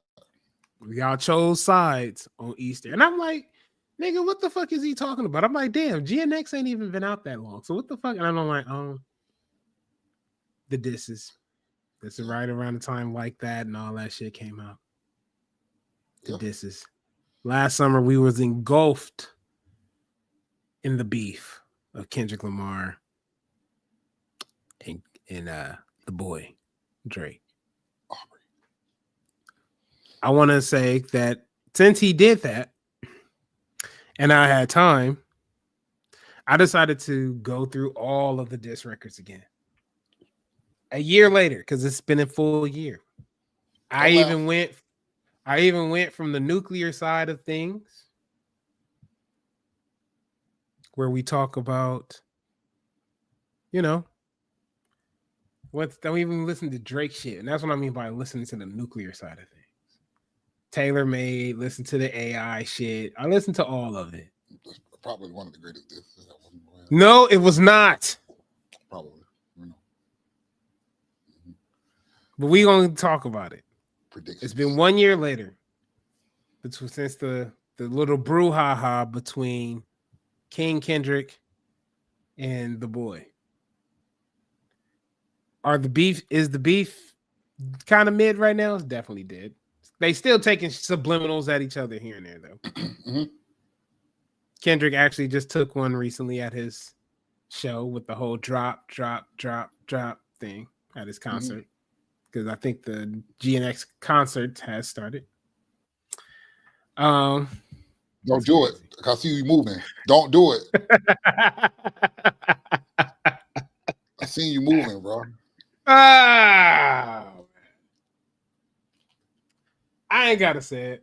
Y'all chose sides on Easter. And I'm like, nigga, what the fuck is he talking about? I'm like, damn, GNX ain't even been out that long. So what the fuck? And I'm like, the disses. This is right around the time like that and all that shit came out. The disses. Last summer we was engulfed in the beef of Kendrick Lamar and the boy Drake. I want to say that since he did that and I had time, I decided to go through all of the diss records again. A year later, because it's been a full year. I even went from the nuclear side of things, where we talk about, don't even listen to Drake shit. And that's what I mean by listening to the nuclear side of things. Taylor Made, listen to the AI shit. I listened to all of it. Probably one of the greatest disses. No, it was not. Probably. But we gonna talk about it. Predictions. It's been 1 year later since the little brouhaha between King Kendrick and the boy. Is the beef kind of mid right now? It's definitely dead. They still taking subliminals at each other here and there though. Mm-hmm. Kendrick actually just took one recently at his show with the whole drop thing at his concert. Because I think the GNX concert has started. Don't do it. I see you moving. Don't do it. I seen you moving, bro. I ain't gotta say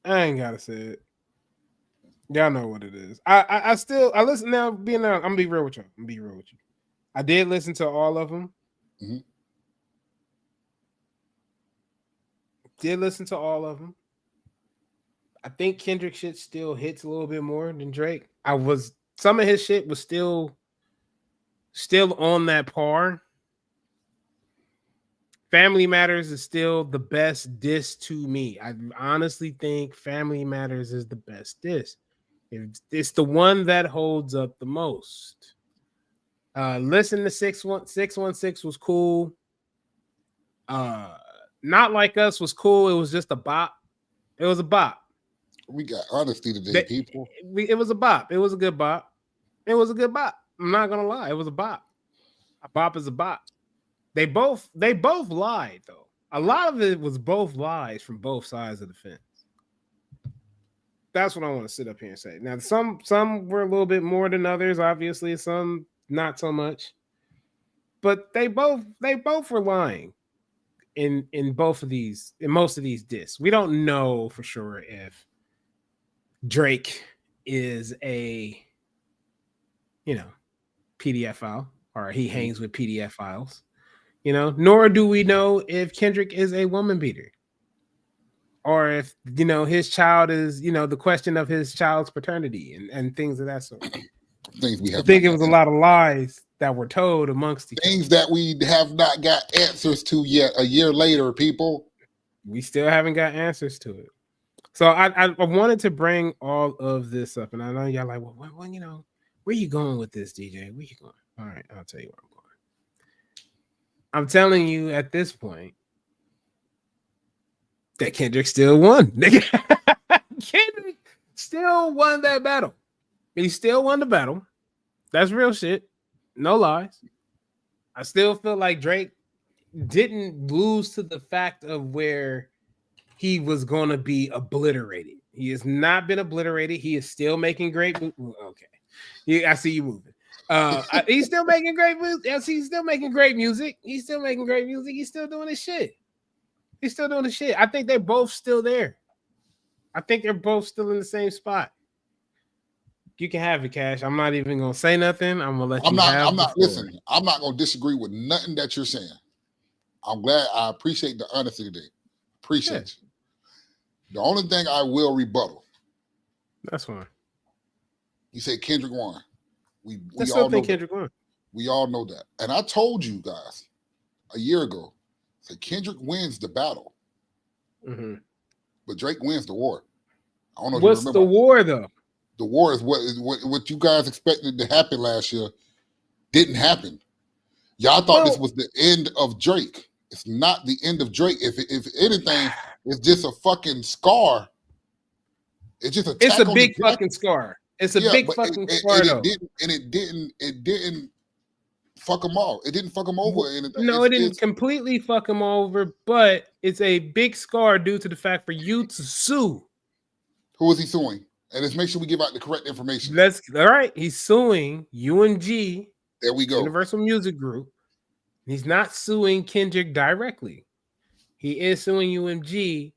it. Y'all know what it is. I listen now. I'm gonna be real with you. I did listen to all of them. Mm-hmm. Did listen to all of them. I think Kendrick shit still hits a little bit more than Drake. Some of his shit was still on that par. Family Matters is still the best diss to me. I honestly think Family Matters is the best diss. It's the one that holds up the most. Listen to 616 was cool. Not Like Us was cool. It was just a bop. It was a bop. We got honesty today, people. It was a bop. It was a good bop. It was a good bop. I'm not gonna lie. It was a bop. A bop is a bop. They both lied though. A lot of it was both lies from both sides of the fence. That's what I want to sit up here and say. Now, some were a little bit more than others, obviously. Some not so much. But they both were lying in most of these discs. We don't know for sure if Drake is a PDF file or he hangs with PDF files. Nor do we know if Kendrick is a woman beater. Or if, his child is, the question of his child's paternity and things of that sort. Things we have. I think it was a lot of lies that were told amongst things that we have not got answers to yet. A year later, people. We still haven't got answers to it. So I wanted to bring all of this up. And I know y'all like, well, where you going with this, DJ? Where you going? All right, I'll tell you where I'm going. I'm telling you at this point, that Kendrick still won. Kendrick still won that battle. He still won the battle. That's real shit. No lies. I still feel like Drake didn't lose to the fact of where he was going to be obliterated. He has not been obliterated. He is still making great. Okay. I see you moving. He's still making great music. Yes, he's still making great music. He's still making great music. He's still doing his shit. He's still doing the shit. I think they're both still there. I think they're both still in the same spot. You can have it, Cash. I'm not even gonna say nothing. I'm gonna let you have. I'm not listening. I'm not gonna disagree with nothing that you're saying. I'm glad. I appreciate the honesty today. Appreciate you. The only thing I will rebuttal. That's fine. You say Kendrick won. We all think Kendrick won. We all know that, and I told you guys a year ago. So Kendrick wins the battle, but Drake wins the war. I don't know. What's the war though? The war is what you guys expected to happen last year. Didn't happen. Y'all thought this was the end of Drake. It's not the end of Drake. If anything, it's just a fucking scar. It's just it's a big fucking scar. It's a big fucking scar though. It didn't fuck him off. It didn't fuck him over or anything. No, it didn't completely fuck him over, but it's a big scar due to the fact for you to sue. Who is he suing? And let's make sure we give out the correct information. All right. He's suing UMG. There we go. Universal Music Group. He's not suing Kendrick directly. He is suing UMG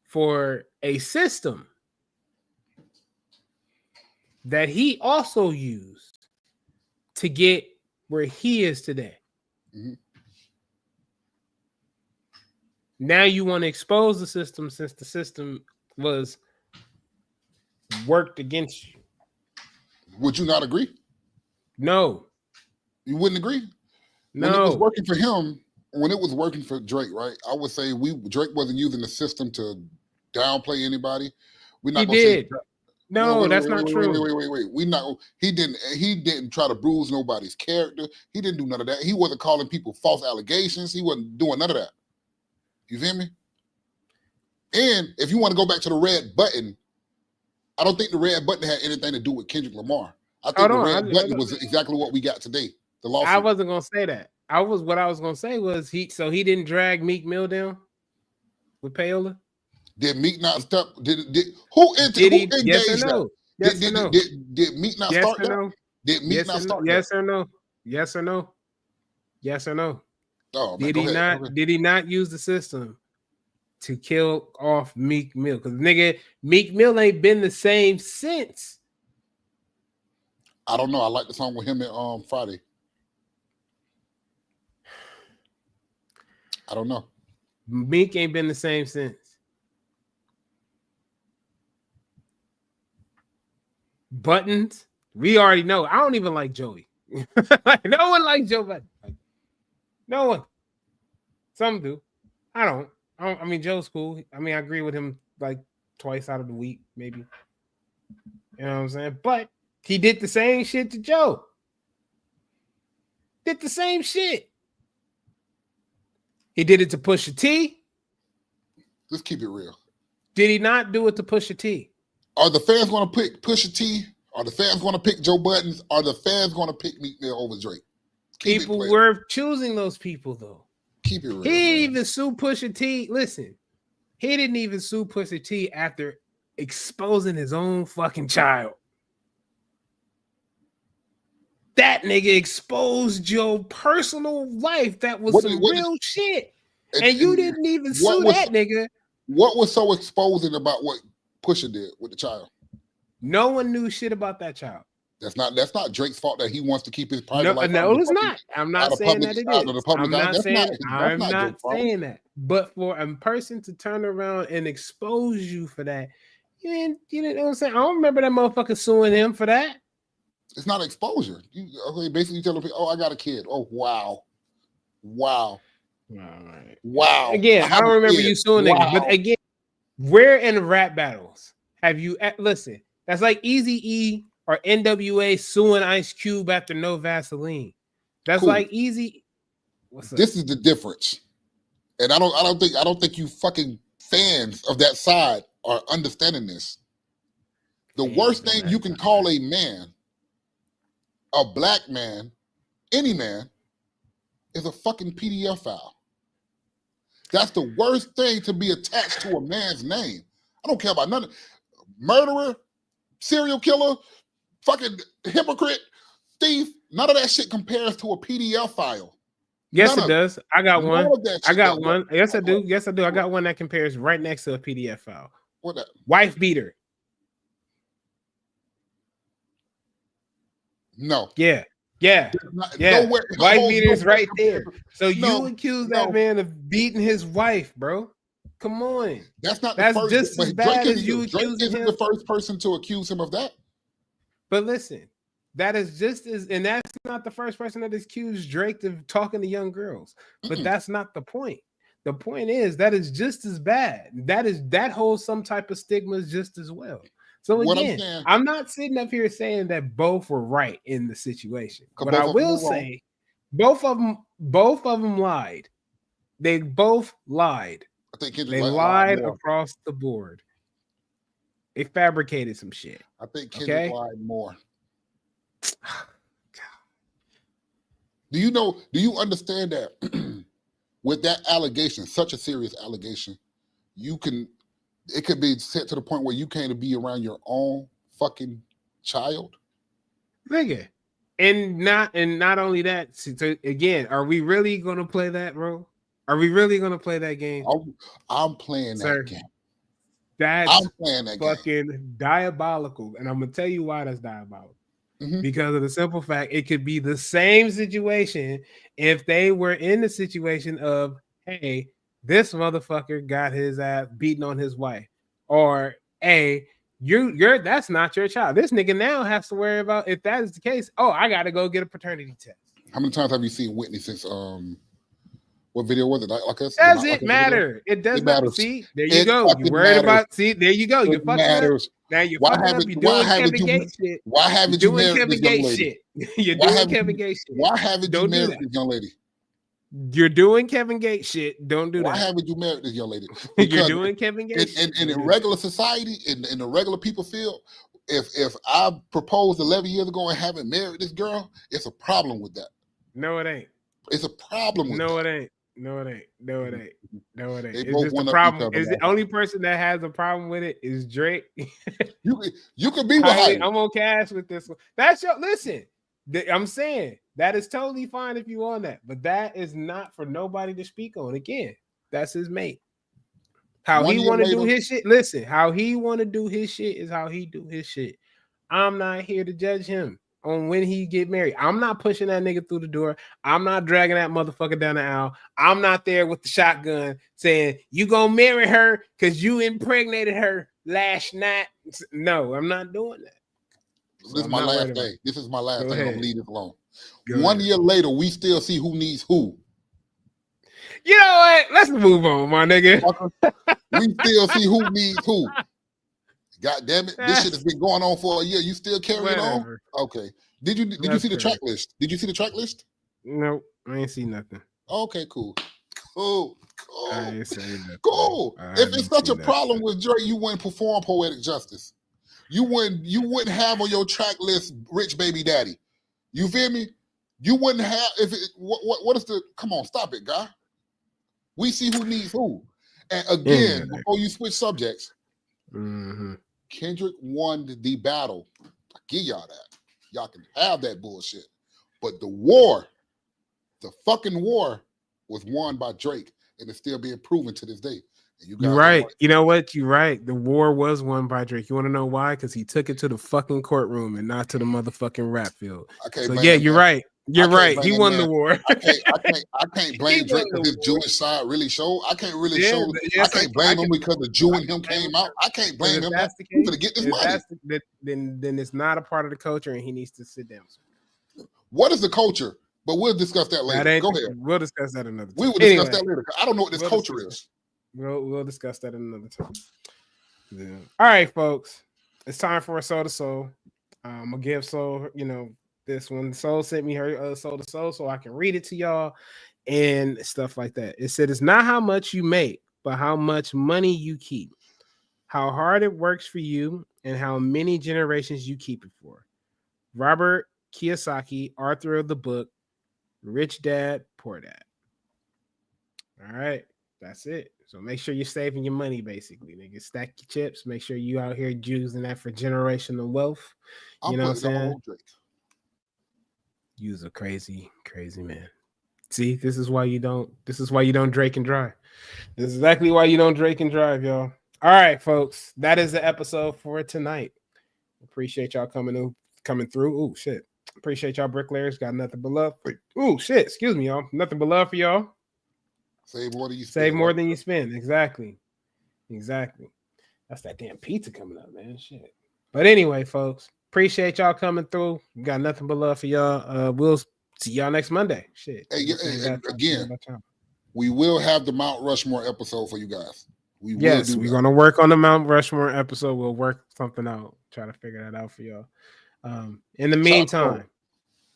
for a system that he also used to get where he is today. Now you want to expose the system since the system was worked against you. Would you not agree? No. You wouldn't agree? No. When it was working for him, when it was working for Drake, right? I would say Drake wasn't using the system to downplay anybody. We're not he gonna did. say no, that's not true. Wait. He didn't try to bruise nobody's character. He didn't do none of that. He wasn't calling people false allegations. He wasn't doing none of that. You feel me? And if you want to go back to the red button, I don't think the red button had anything to do with Kendrick Lamar. I think the red button was exactly what we got today. The lawsuit. I wasn't gonna say that. What I was gonna say was he didn't drag Meek Mill down with Payola. Did Meek not step? Did engaged yes or no? Yes or no? Did Meek not start that? Did Meek not start that? Yes or no? Yes or no? Yes or no? Oh, did he not use the system to kill off Meek Mill. Because nigga, Meek Mill ain't been the same since. I don't know. I like the song with him and Friday. I don't know. Meek ain't been the same since. Buttons, we already know. I don't even like Joey. Like, no one likes Joe Budden. Like, no one. Some do. I don't. I mean, Joe's cool. I mean, I agree with him like twice out of the week, maybe. You know what I'm saying? But he did the same shit to Joe. Did the same shit. He did it to Pusha T. Let's keep it real. Did he not do it to Pusha T? Are the fans going to pick Pusha T? Are the fans going to pick Joe Buttons? Are the fans going to pick Meek Mill over Drake? People were choosing those people, though. Keep it real. He didn't even sue Pusha T. Listen, he didn't even sue Pusha T after exposing his own fucking child. That nigga exposed your personal life. That was some real shit. And you didn't even sue that nigga. What was so exposing about what Pusha did with the child? No one knew shit about that child. That's not Drake's fault that he wants to keep his private life. No, it's not. I'm not saying that it is. I'm not saying that. But for a person to turn around and expose you for that, you know what I'm saying? I don't remember that motherfucker suing him for that. It's not exposure. Basically telling people, I got a kid. Oh, wow. All right. Wow. Again, I don't remember you suing niggas. But again, where in rap battles have you listen? That's like Eazy-E or NWA suing Ice Cube after No Vaseline. That's cool. Like Easy. This is the difference, and I don't think you fucking fans of that side are understanding this. The worst thing you can call a man, a black man, any man, is a fucking PDF file. That's the worst thing to be attached to a man's name. I don't care about nothing. Murderer, serial killer, fucking hypocrite, thief. None of that shit compares to a PDF file. Yes, it does. I got one. I got one. Yes, I do. Yes, I do. I got one that compares right next to a PDF file. What that? Wife beater. No. Yeah. Wife beater's right there. So you accuse that man of beating his wife, bro. Come on. That's first, just as bad as you accusing him. The first person to accuse him of that. But listen, that is just as, and that's not the first person that accused Drake of talking to young girls. But that's not the point. The point is that is just as bad. That holds some type of stigmas just as well. So again, I'm not sitting up here saying that both were right in the situation. But I will say both of them lied. They both lied. I think they lied across the board. They fabricated some shit. I think Kendrick lied more. Do you understand that with that allegation, such a serious allegation, it could be set to the point where you can't be around your own fucking child? Nigga. And not only that, so again, are we really gonna play that, bro? Are we really gonna play that game? I'm playing that game. I'm playing that fucking diabolical. And I'm gonna tell you why that's diabolical. Because of the simple fact it could be the same situation if they were in the situation of, hey, this motherfucker got his ass beating on his wife, or hey, you're that's not your child. This nigga now has to worry about, if that is the case, I gotta go get a paternity test. How many times have you seen Whitney since what video was it? Does it matter? It does not. See, there you go. You worried about? See, there you go. You're fucking up. Now you're fucking up. You're doing Kevin Gates shit. Why haven't you married this young lady? You're doing Kevin Gates shit. Why haven't you married this young lady? You're doing Kevin Gates shit. Don't do that. Why haven't you married this young lady? You're doing Kevin Gates shit. In regular society, in the regular people field, if I proposed 11 years ago and haven't married this girl, it's a problem with that. No, it ain't. It's a problem with that. No, it ain't. It's just a problem. Is the only person that has a problem with it is Drake. you could be behind. I'm on cash with this one. That's your listen. I'm saying that is totally fine if you on that, but that is not for nobody to speak on. Again, that's his mate. How he want to do his shit. Listen, how he want to do his shit is how he do his shit. I'm not here to judge him on when he get married. I'm not pushing that nigga through the door. I'm not dragging that motherfucker down the aisle. I'm not there with the shotgun saying you gonna marry her because you impregnated her last night. No, I'm not doing that. So this is my last thing. This is my last thing. I'm gonna leave this alone. Go 1 ahead. year later, we still see who needs who. You know what? Let's move on, my nigga. We still see who needs who. God damn it. This shit has been going on for a year. You still carrying on? Okay. Did you see the track list? Did you see the track list? Nope. I ain't see nothing. Okay, cool. Cool. I ain't say nothing. Cool. If it's such a problem with Drake, you wouldn't perform Poetic Justice. You wouldn't have on your track list Rich Baby Daddy. You feel me? You wouldn't have what is the come on, stop it, guy. We see who needs who. And again, before you switch subjects, Kendrick won the battle. I give y'all that. Y'all can have that bullshit. But the fucking war was won by Drake, and it's still being proven to this day. You're right. You know what? You're right. The war was won by Drake. You want to know why? Because he took it to the fucking courtroom and not to the motherfucking rap field. So yeah, you're right. You're right. He won the war. I can't blame Drake because his Jewish side really showed. I can't really show. I can't blame him because the Jew in him came out. I can't blame him. He's gonna get this money. Then it's not a part of the culture, and he needs to sit down. What is the culture? But we'll discuss that later. Go ahead. We'll discuss that another time. We will discuss that later. I don't know what this culture is. We'll discuss that another time. Yeah. All right, folks. It's time for a Soul to Soul. I'm gonna give Soul, this one. Soul sent me her Soul to Soul so I can read it to y'all and stuff like that. It said it's not how much you make, but how much money you keep, how hard it works for you, and how many generations you keep it for. Robert Kiyosaki, author of the book Rich Dad, Poor Dad. All right, that's it. So make sure you're saving your money, basically. Nigga, stack your chips. Make sure you out here using that for generational wealth. You know what I'm saying? You's a crazy, crazy man. See, this is why you don't Drake and drive. This is exactly why you don't Drake and drive, y'all. All right, folks. That is the episode for tonight. Appreciate y'all coming through. Oh, shit. Appreciate y'all bricklayers. Got nothing but love. Oh, shit. Excuse me, y'all. Nothing but love for y'all. Save more than you spend. Save more than you spend. Exactly. That's that damn pizza coming up, man. Shit. But anyway, folks, appreciate y'all coming through. Got nothing but love for y'all. We'll see y'all next Monday. Shit. Hey, again, we will have the Mount Rushmore episode for you guys. We're going to work on the Mount Rushmore episode. We'll work something out. Try to figure that out for y'all. In the meantime,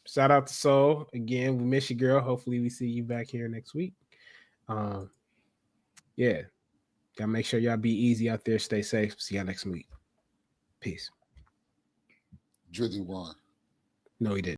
shout out to Soul. Again, we miss you, girl. Hopefully we see you back here next week. Yeah, gotta make sure y'all be easy out there. Stay safe. See y'all next week. Peace. Drizzy won. No, he didn't.